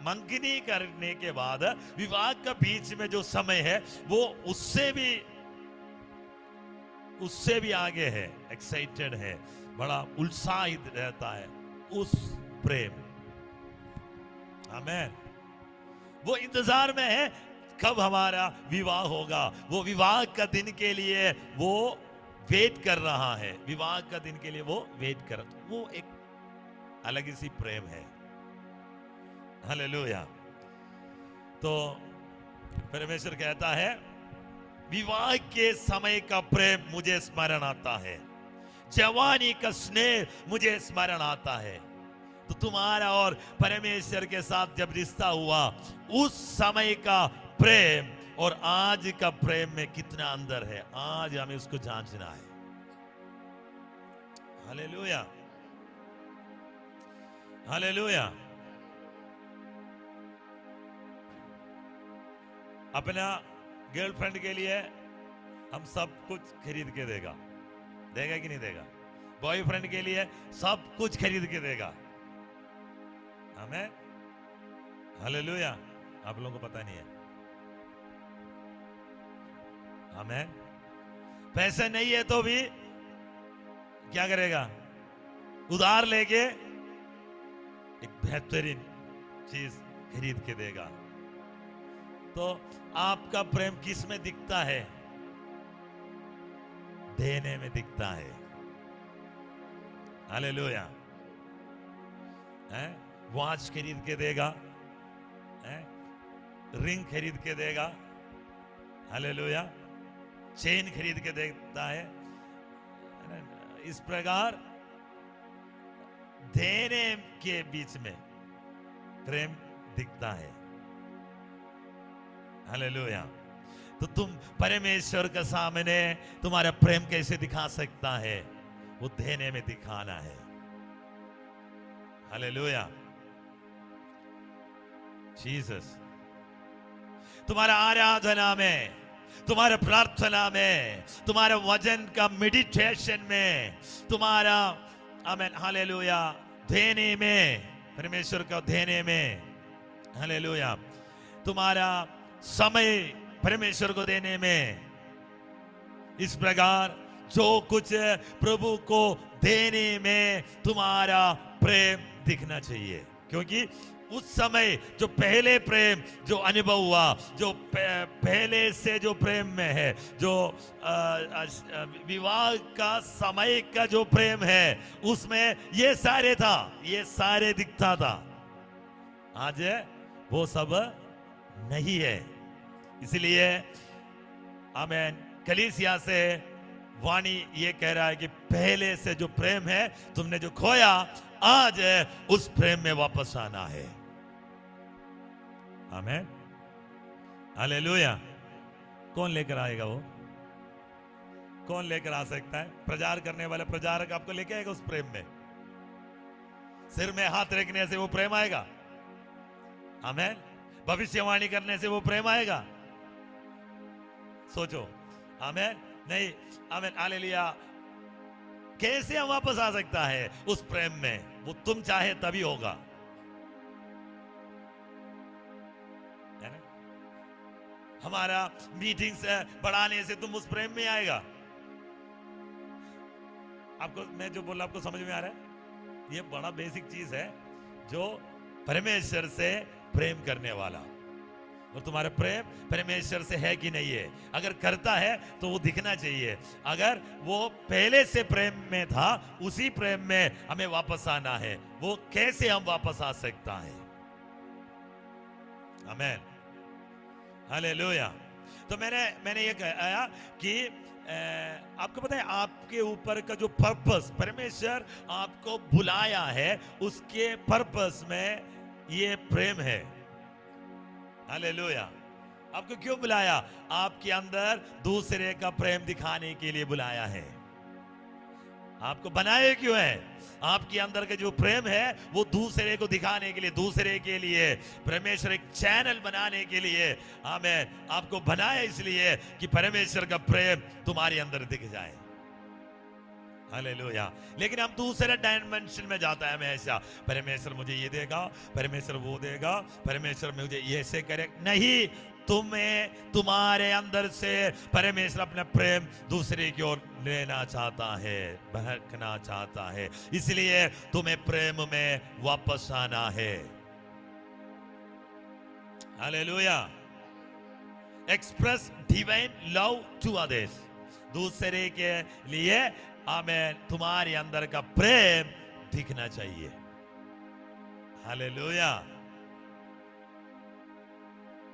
मंगनी करने के बाद विवाह का बीच में जो समय है वो उससे भी आगे है, एक्साइटेड है, बड़ा उत्साहित रहता है उस प्रेम। आमीन। वो इंतजार में है कब हमारा विवाह होगा, वो विवाह का दिन के लिए वो वेट कर रहा है, विवाह का दिन के लिए वो वेट कर, वो एक अलग ही सी प्रेम है। हालेलुया। तो परमेश्वर कहता है विवाह के समय का प्रेम मुझे स्मरण आता है, जवानी का स्नेह मुझे स्मरण आता है। तो तुम्हारा और परमेश्वर के साथ जब रिश्ता हुआ, उस समय का प्रेम और आज का प्रेम में कितना अंदर है, आज हमें उसको जांचना है। Hallelujah, hallelujah. अपना गर्लफ्रेंड के लिए हम सब कुछ खरीद के देगा कि नहीं देगा? बॉयफ्रेंड के लिए सब कुछ खरीद के देगा। हमें, हालेलुया। आप लोगों को पता नहीं है, हमें पैसे नहीं है तो भी क्या करेगा, उधार लेके एक बेहतरीन चीज खरीद के देगा। तो आपका प्रेम किस में दिखता है? देने में दिखता है। हालेलुया। वॉच खरीद के देगा, रिंग खरीद के देगा, हालेलुया, चेन खरीद के देता है। इस प्रकार देने के बीच में प्रेम दिखता है। हालेलुया। तो तुम परमेश्वर के सामने तुम्हारा प्रेम कैसे दिखा सकता है? वो देने में दिखाना है। हालेलुया। जीसस, तुम्हारा आराधना में, तुम्हारा प्रार्थना में, तुम्हारा वचन का मेडिटेशन में, तुम्हारा आमीन, हालेलुया, देने में, परमेश्वर को देने में, हालेलुया, तुम्हारा समय परमेश्वर को देने में, इस प्रकार जो कुछ प्रभु को देने में तुम्हारा प्रेम दिखना चाहिए। क्योंकि उस समय जो पहले प्रेम जो अनुभव हुआ, जो पहले से जो प्रेम में है, जो विवाह का समय का जो प्रेम है, उसमें ये सारे था, ये सारे दिखता था। आज वो सब नहीं है। इसलिए आमेन, कलीसिया से वाणी ये कह रहा है कि पहले से जो प्रेम है तुमने जो खोया, आज उस प्रेम में वापस आना है। आमेन, हालेलुया। कौन लेकर आएगा? वो कौन लेकर आ सकता है? प्रचार करने वाला प्रचारक आपको लेके आएगा उस प्रेम में। सिर में हाथ रखने से वो प्रेम आएगा? आमेन। भविष्यवाणी करने से वो प्रेम आएगा? सोचो। आमेन, नहीं। आमेन, हालेलुया। कैसे हम वापस आ सकता है उस प्रेम में? वो तुम चाहे तभी होगा, है ना? हमारा मीटिंग्स बढ़ाने से तुम उस प्रेम में आएगा। आपको मैं जो बोला आपको समझ में आ रहा है? ये बड़ा बेसिक चीज है, जो परमेश्वर से प्रेम करने वाला। और तुम्हारा प्रेम परमेश्वर से है कि नहीं है? अगर करता है तो वो दिखना चाहिए। अगर वो पहले से प्रेम में था, उसी प्रेम में हमें वापस आना है। वो कैसे हम वापस आ सकता है? आमेन, हालेलुया। तो मैंने ये कहा कि आपको पता है, आपके ऊपर का जो पर्पस परमेश्वर आपको बुलाया है, उसके पर्पस में ये प्रेम है। हालेलुया। आपको क्यों बुलाया? आपके अंदर दूसरे का प्रेम दिखाने के लिए बुलाया है। आपको बनाए क्यों है? आपके अंदर का जो प्रेम है वो दूसरे को दिखाने के लिए, दूसरे के लिए परमेश्वर एक चैनल बनाने के लिए। आमेन। आपको बनाया इसलिए कि परमेश्वर का प्रेम तुम्हारे अंदर दिख जाए। हालेलुया। लेकिन हम दूसरे डायमेंशन में जाता है हमेशा। परमेश्वर मुझे ये देगा, परमेश्वर वो देगा, परमेश्वर मुझे ये से करे। नहीं, तुम्हें तुम्हारे अंदर से परमेश्वर अपना प्रेम दूसरे की ओर लेना चाहता है, बहकना चाहता है। इसलिए तुम्हें प्रेम में वापस आना है। Hallelujah. Express divine love to others. दूसरे के लिए आमेन, तुम्हारे अंदर का प्रेम दिखना चाहिए। हालेलुया,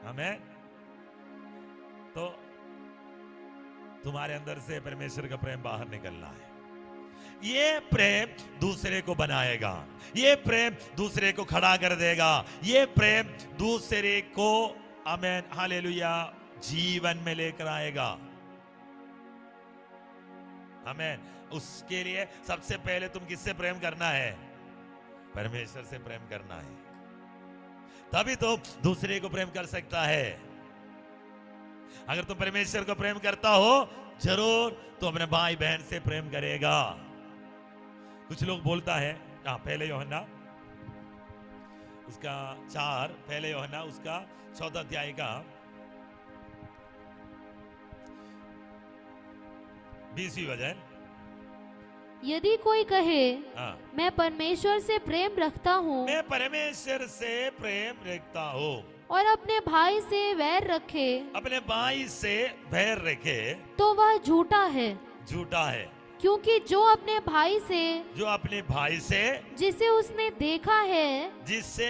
आमेन। तो तुम्हारे अंदर से परमेश्वर का प्रेम बाहर निकलना है। ये प्रेम दूसरे को बनाएगा, ये प्रेम दूसरे को खड़ा कर देगा, ये प्रेम दूसरे को आमेन हालेलुया जीवन में लेकर आएगा। आमेन। उसके लिए सबसे पहले तुम किससे प्रेम करना है? परमेश्वर से प्रेम करना है, तभी तो दूसरे को प्रेम कर सकता है। अगर तुम परमेश्वर को प्रेम करता हो, जरूर तो अपने भाई बहन से प्रेम करेगा। कुछ लोग बोलता है, पहले यूहन्ना उसका 4, पहले यूहन्ना उसका 14 अध्याय का 20वीं वचन। यदि कोई कहे मैं परमेश्वर से प्रेम रखता हूँ, मैं परमेश्वर से प्रेम रखता हूँ, और अपने भाई से वैर रखे, अपने भाई से वैर रखे, तो वह झूठा है। झूठा है। क्योंकि जो अपने भाई से जिसे उसने देखा है, जिससे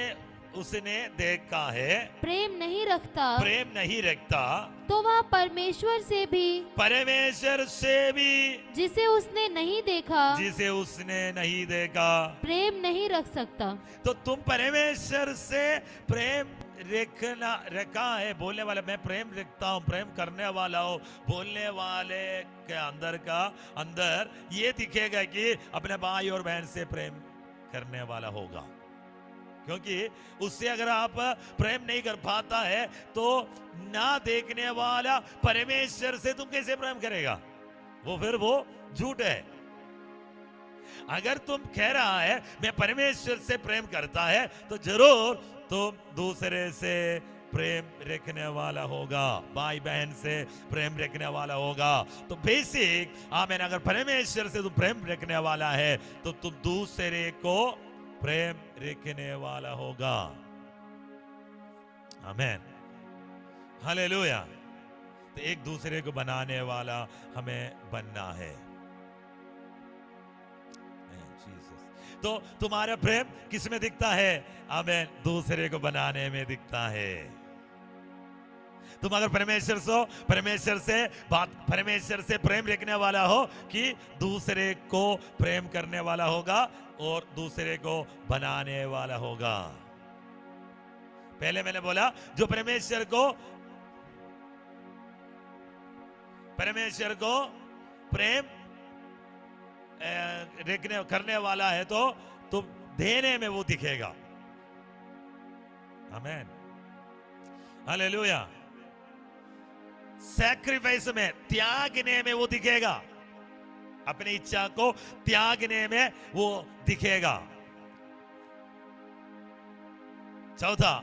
उसने देखा है प्रेम नहीं रखता, तो वह परमेश्वर से भी जिसे उसने नहीं देखा प्रेम नहीं रख सकता। तो तुम परमेश्वर से प्रेम रखा है। बोलने वाला मैं प्रेम रखता हूँ, प्रेम करने वाला हूँ, बोलने वाले के अंदर ये दिखेगा कि अपने भाई और बहन से प्रेम करने वाला होगा। क्योंकि उससे अगर आप प्रेम नहीं कर पाता है, तो ना देखने वाला परमेश्वर से तुम कैसे प्रेम करेगा? फिर वो झूठ है। अगर तुम कह रहा है मैं परमेश्वर से प्रेम करता है, तो जरूर तुम दूसरे से प्रेम रखने वाला होगा, भाई बहन से प्रेम रखने वाला होगा। तो बेसिक आमीन, अगर परमेश्वर से तुम प्रेम रखने वाला है, तो तुम दूसरे को प्रेम रखने वाला होगा। आमेन, हालेलुया। तो एक दूसरे को बनाने वाला हमें बनना है। तो तुम्हारा प्रेम किस में दिखता है? आमेन, दूसरे को बनाने में दिखता है। तुम अगर परमेश्वर से प्रेम रखने वाला हो कि दूसरे को प्रेम करने वाला होगा और दूसरे को बनाने वाला होगा। पहले मैंने बोला जो परमेश्वर को प्रेम करने वाला है तो तुम देने में वो दिखेगा। आमेन, हालेलुया। सैक्रिफाइस में, त्यागने में वो दिखेगा। अपनी इच्छा को त्यागने में वो दिखेगा। चौथा,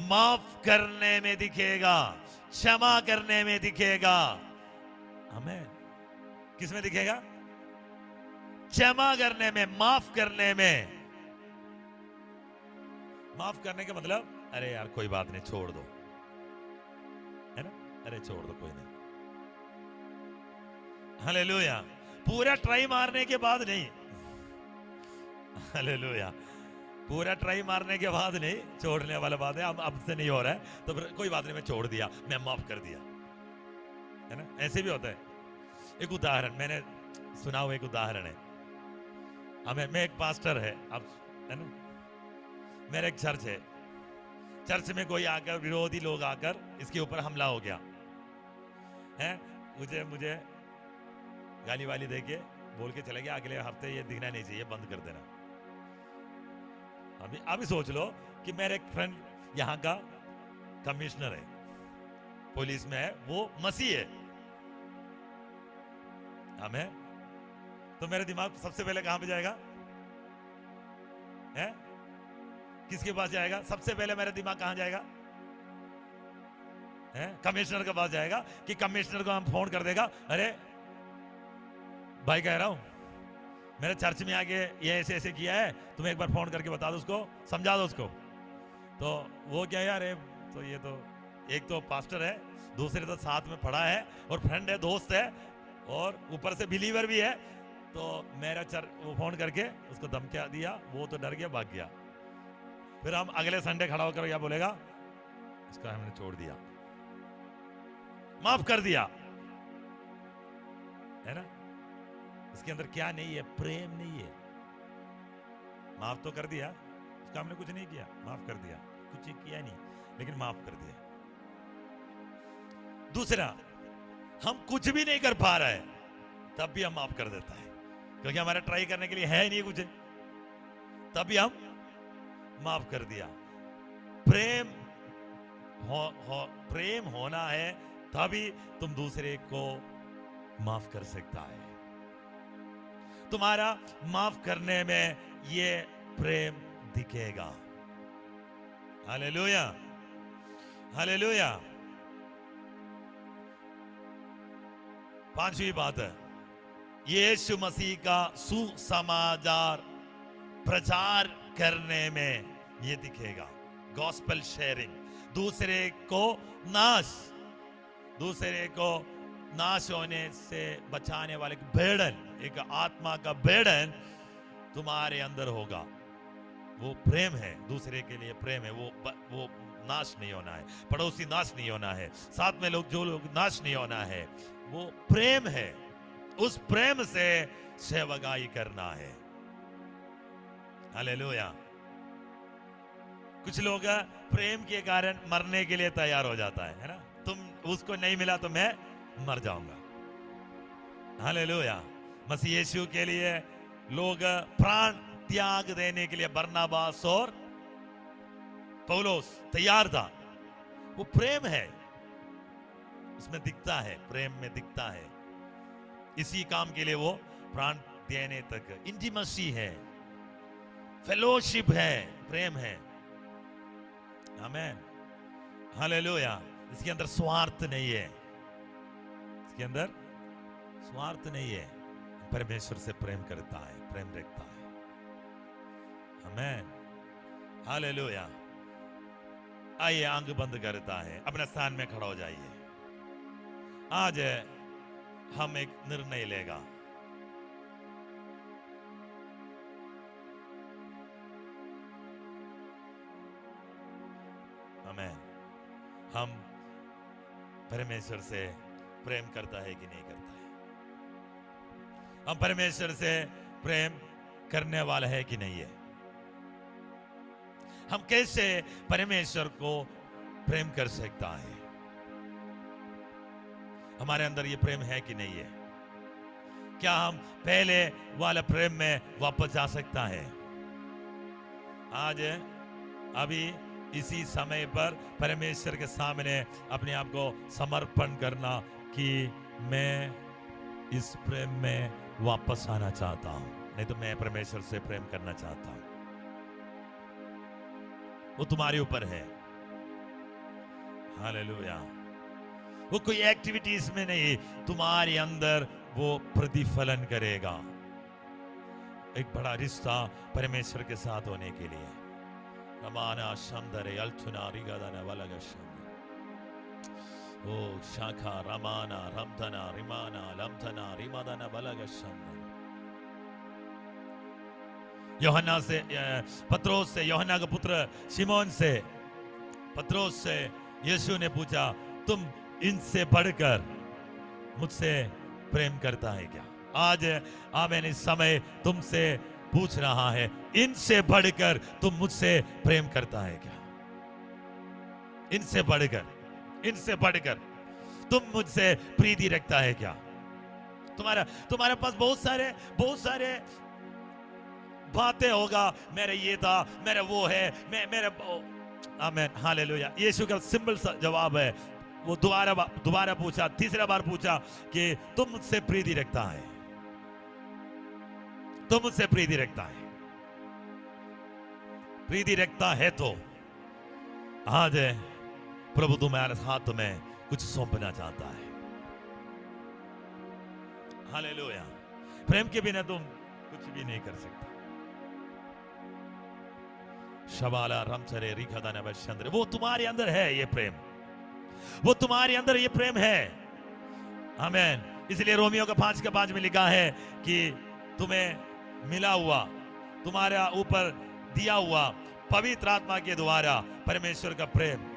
माफ करने में दिखेगा, क्षमा करने में दिखेगा। आमेन, किस में दिखेगा? क्षमा करने में, माफ करने में। माफ करने का मतलब, अरे यार कोई बात नहीं, छोड़ दो, है ना, अरे छोड़ दो, कोई नहीं। हालेलुया। पूरा ट्राई मारने के बाद नहीं, हालेलुया, पूरा ट्राई मारने के बाद नहीं, छोड़ने वाला बात है। अब से नहीं हो रहा है तो कोई बात नहीं, मैं छोड़ दिया, मैं माफ कर दिया, है ना। ऐसे भी होता है। एक उदाहरण मैंने सुना हुआ, एक उदाहरण है। मैं एक पास्टर है, आप है ना, मेरा एक चर्च है। चर्च में कोई आकर, विरोधी लोग आकर इसके ऊपर हमला हो गया है। मुझे गाली वाली देके बोल के चले गया, अगले हफ्ते ये दिखना नहीं चाहिए, बंद कर देना। अभी सोच लो कि मेरे एक फ्रेंड यहाँ का कमिश्नर है, पुलिस में है, वो मसीह है। आमेन। तो मेरा दिमाग सबसे पहले कहां पे जाएगा? है? किसके पास जाएगा? सबसे पहले मेरा दिमाग कहां जाएगा? है? कमिश्नर के पास जाएगा कि कमिश्नर को हम फोन कर देगा, अरे भाई कह रहा हूं मेरे चर्च में आके ये ऐसे ऐसे किया है, तुम एक बार फोन करके बता दो उसको, समझा दो उसको। तो वो क्या यार, तो ये तो एक तो पास्टर है, दूसरे तो साथ में पढ़ा है और फ्रेंड है, दोस्त है, और ऊपर से बिलीवर भी है। तो मेरा वो फोन करके उसको धमकिया दिया, वो तो डर गया, भाग गया। फिर हम अगले संडे खड़ा होकर क्या बोलेगा? इसका हमने छोड़ दिया, माफ कर दिया, है ना। इसके अंदर क्या नहीं है? प्रेम नहीं है। माफ तो कर दिया, उसका हमने कुछ नहीं किया, माफ कर दिया, कुछ किया नहीं, लेकिन माफ कर दिया। दूसरा, हम कुछ भी नहीं कर पा रहे तब भी हम माफ कर देता है, क्योंकि हमारा ट्राई करने के लिए है नहीं कुछ, तब भी हम माफ कर दिया। प्रेम होना है तभी तुम दूसरे को माफ कर सकता है। तुम्हारा माफ करने में ये प्रेम दिखेगा। Hallelujah, hallelujah. पांचवी बात है, यीशु मसीह का सुसमाचार प्रचार करने में ये दिखेगा। गॉस्पेल शेयरिंग, दूसरे को नाश होने से बचाने वाले बेड़न, एक आत्मा का बेड़न तुम्हारे अंदर होगा। वो प्रेम है, दूसरे के लिए प्रेम है। वो नाश नहीं होना है, पड़ोसी नाश नहीं होना है, साथ में जो लोग नाश नहीं होना है, वो प्रेम है। उस प्रेम से सेवकाई करना है। हालेलुया। कुछ लोग प्रेम के कारण मरने के लिए तैयार हो जाता है ना। तुम उसको नहीं मिला तो मैं मर जाऊंगा। हालेलुया। मसीह यीशु के लिए लोग प्राण त्याग देने के लिए बरनबास और पौलुस तैयार था। वो प्रेम है, उसमें दिखता है, प्रेम में दिखता है। इसी काम के लिए वो प्राण देने तक, इंटीमेसी है, फेलोशिप है, प्रेम है। आमेन, हालेलुया। इसके अंदर स्वार्थ नहीं है, इसके अंदर स्वार्थ नहीं है। परमेश्वर से प्रेम करता है, प्रेम रखता है। आमेन, हालेलुया। आइए आंख बंद करता है, अपने स्थान में खड़ा हो जाइए। आज हम एक निर्णय लेगा। आमीन। हम परमेश्वर से प्रेम करता है कि नहीं करता है? हम परमेश्वर से प्रेम करने वाला है कि नहीं है? हम कैसे परमेश्वर को प्रेम कर सकता है? हमारे अंदर ये प्रेम है कि नहीं है? क्या हम पहले वाला प्रेम में वापस जा सकता है? आज अभी इसी समय पर परमेश्वर के सामने अपने आप को समर्पण करना कि मैं इस प्रेम में वापस आना चाहता हूं, नहीं तो मैं परमेश्वर से प्रेम करना चाहता हूं। वो तुम्हारे ऊपर है। हालेलुया। वो कोई एक्टिविटीज में नहीं, तुम्हारे अंदर वो प्रतिफलन करेगा। एक बड़ा रिश्ता परमेश्वर के साथ होने के लिए। रमाना शंदरे अल्थुना रिगादाना वलगा शंदर। ओ शाखा रमाना रमधना रिमाना लमधना रिमादाना वलगा शंदर। यूहन्ना से, पत्रोस से, यूहन्ना का पुत्र शिमोन से, पत्रोस से यीशु ने पूछा, तुम इनसे बढ़कर मुझसे प्रेम करता है क्या? आज आमीन इस समय तुमसे पूछ रहा है, इनसे बढ़कर तुम मुझसे प्रेम करता है क्या? इनसे बढ़कर तुम मुझसे प्रीति रखता है क्या? तुम्हारे पास बहुत सारे बातें होगा, मेरे ये था, मेरे वो है, मेरे आमीन हालेलुया। यीशु का सिंपल सा जवाब है। वो दोबारा पूछा, तीसरा बार पूछा कि तुम मुझसे प्रीति रखता है? तुम मुझसे प्रीति रखता है? प्रीति रखता है तो आज प्रभु तुम्हारे हाथ में कुछ सौंपना चाहता है। हालेलुया। प्रेम के बिना तुम कुछ भी नहीं कर सकता। शबाला रमचरे रिखदा नवचंद्र, वो तुम्हारे अंदर है ये प्रेम, वो तुम्हारे अंदर ये प्रेम है। आमीन। इसलिए रोमियो का 5:5 में लिखा है कि तुम्हें मिला हुआ, तुम्हारे ऊपर दिया हुआ पवित्र आत्मा के द्वारा परमेश्वर का प्रेम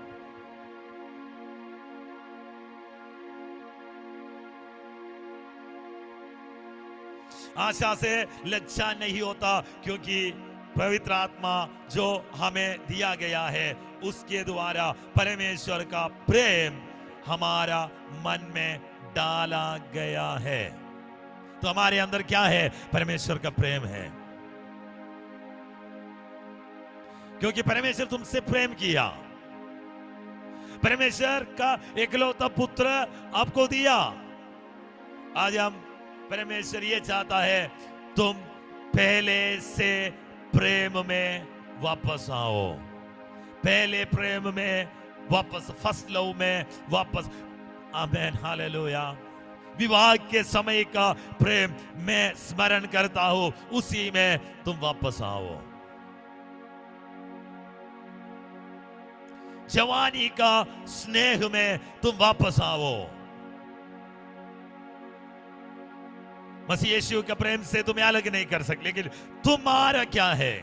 आशा से लज्जा नहीं होता, क्योंकि पवित्र आत्मा जो हमें दिया गया है उसके द्वारा परमेश्वर का प्रेम हमारा मन में डाला गया है। तो हमारे अंदर क्या है? परमेश्वर का प्रेम है। क्योंकि परमेश्वर तुमसे प्रेम किया, परमेश्वर का एकलौता पुत्र आपको दिया। आज हम परमेश्वर ये चाहता है तुम पहले से प्रेम में वापस आओ, पहले प्रेम में वापस, फर्स्ट लव में वापस। आमीन हालेलुया। विवाह के समय का प्रेम मैं स्मरण करता हूं, उसी में तुम वापस आओ। जवानी का स्नेह में तुम वापस आओ। मसीह यीशु के प्रेम से तुम्हें अलग नहीं कर सकते, लेकिन तुम्हारा क्या है?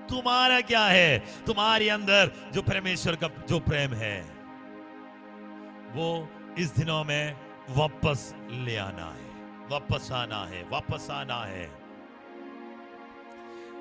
तुम्हारा क्या है? तुम्हारे अंदर जो परमेश्वर का जो प्रेम है वो इस दिनों में वापस ले आना है, वापस आना है, वापस आना है।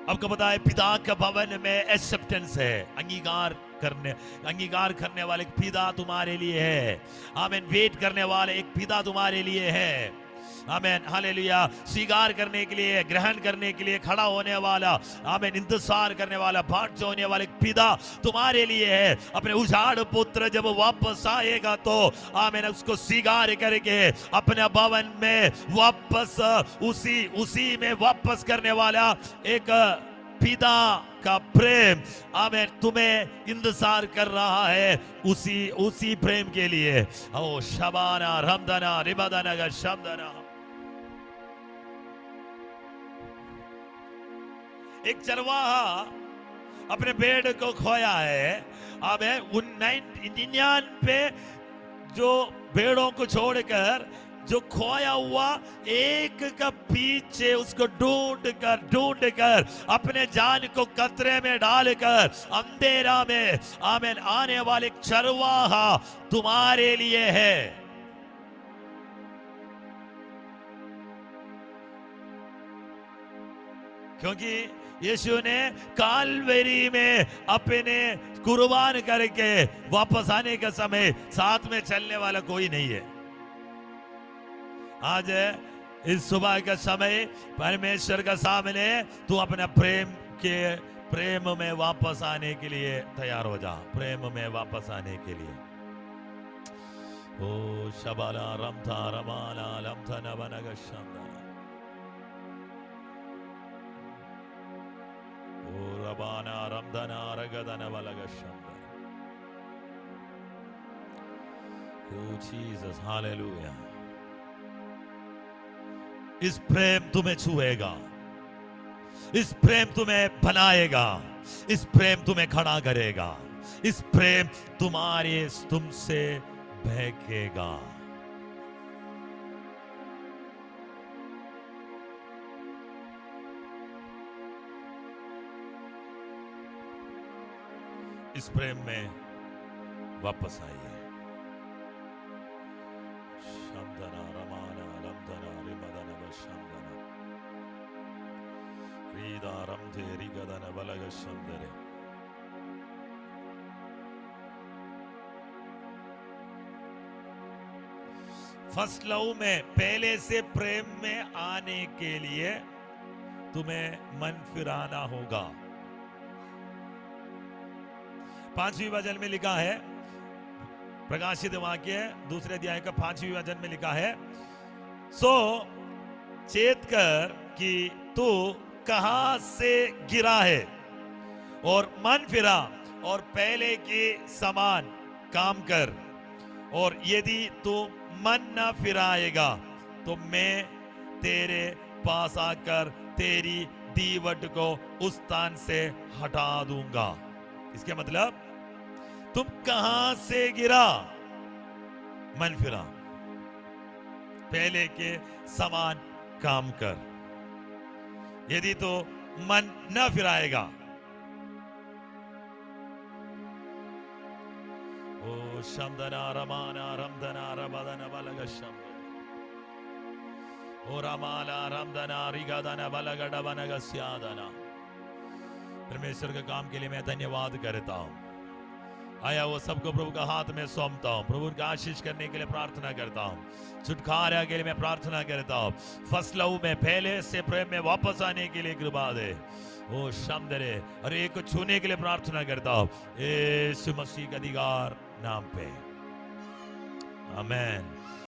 आपको पता है पिता के भवन में एक्सेप्टेंस है, अंगीकार करने वाले एक पिता तुम्हारे लिए है। आमीन। वेट करने वाले एक पिता तुम्हारे लिए है। आमीन हालेलुया। स्वीकार करने के लिए, ग्रहण करने के लिए खड़ा होने वाला, आमीन इंतजार करने वाला, बाट जोड़ने वाले पिता तुम्हारे लिए है। अपने उजाड़ पुत्र जब वापस आएगा तो आमीन उसको स्वीकार करके अपने भवन में वापस उसी में वापस करने वाला एक पिता का प्रेम आमीन तुम्हें इंतजार कर रहा है, उसी प्रेम के लिए। ओ शबाना रमदना रिबदना का शब्दना। एक चरवाहा अपने भेड़ को खोया है अब है उन 99 जो भेड़ों को छोड़कर जो खोया हुआ एक का पीछे उसको ढूंढ कर अपने जान को खतरे में डालकर अंधेरा में आमीन आने वाले चरवाहा तुम्हारे लिए है। क्योंकि यीशु ने कालवरी में अपने कुर्बान करके वापस आने का समय साथ में चलने वाला कोई नहीं है। आज इस सुबह का समय परमेश्वर का सामने तू अपना प्रेम में वापस आने के लिए तैयार हो जा। प्रेम में वापस आने के लिए ओ शबाला रमथा रमाला लमथा नवनगशंदा ओ रबाना रमदना रगदना वलगशंदा। ओ जीसस हालेलुया। इस प्रेम तुम्हें छुएगा, इस प्रेम तुम्हें बनाएगा, इस प्रेम तुम्हें खड़ा करेगा, इस प्रेम तुमसे बहकेगा। इस प्रेम में वापस आइए। शब्दना रमाना लमदना रिमदना वशंदना रीदा रमधे रिगदना वलग शंदरे। फर्स्ट लव में पहले से प्रेम में आने के लिए तुम्हें मन फिराना होगा। 5वीं वचन में लिखा है, प्रकाशित वाक्य 2 अध्याय का 5वीं वचन में लिखा है, सो चेत कर कि तू कहां से गिरा है और मन फिरा और पहले के समान काम कर, और यदि तू मन न फिराएगा तो मैं तेरे पास आकर तेरी दीवट को उस स्थान से हटा दूंगा। इसके मतलब तुम कहां से गिरा? मन फिरा, पहले के समान काम कर। यदि तो मन न फिराएगा, ओ शब्दना रमाना रमदना रबदना बलग शब्द ओ रमाला रमदना रिगदना बलगड़ा बनग स्यादना। परमेश्वर के काम के लिए मैं धन्यवाद करता हूं। आया वो सबको प्रभु का हाथ में सौंपता हूं। प्रभु का आशीष करने के लिए प्रार्थना करता हूं। छुटकारा के लिए मैं प्रार्थना करता हूं। फर्स्ट लव में पहले से प्रेम में वापस आने के लिए कृपा दे। ओ शब्दरे और एक को छूने के लिए प्रार्थना करता हूं यीशु मसीह के अधिकार नाम पे, आमीन।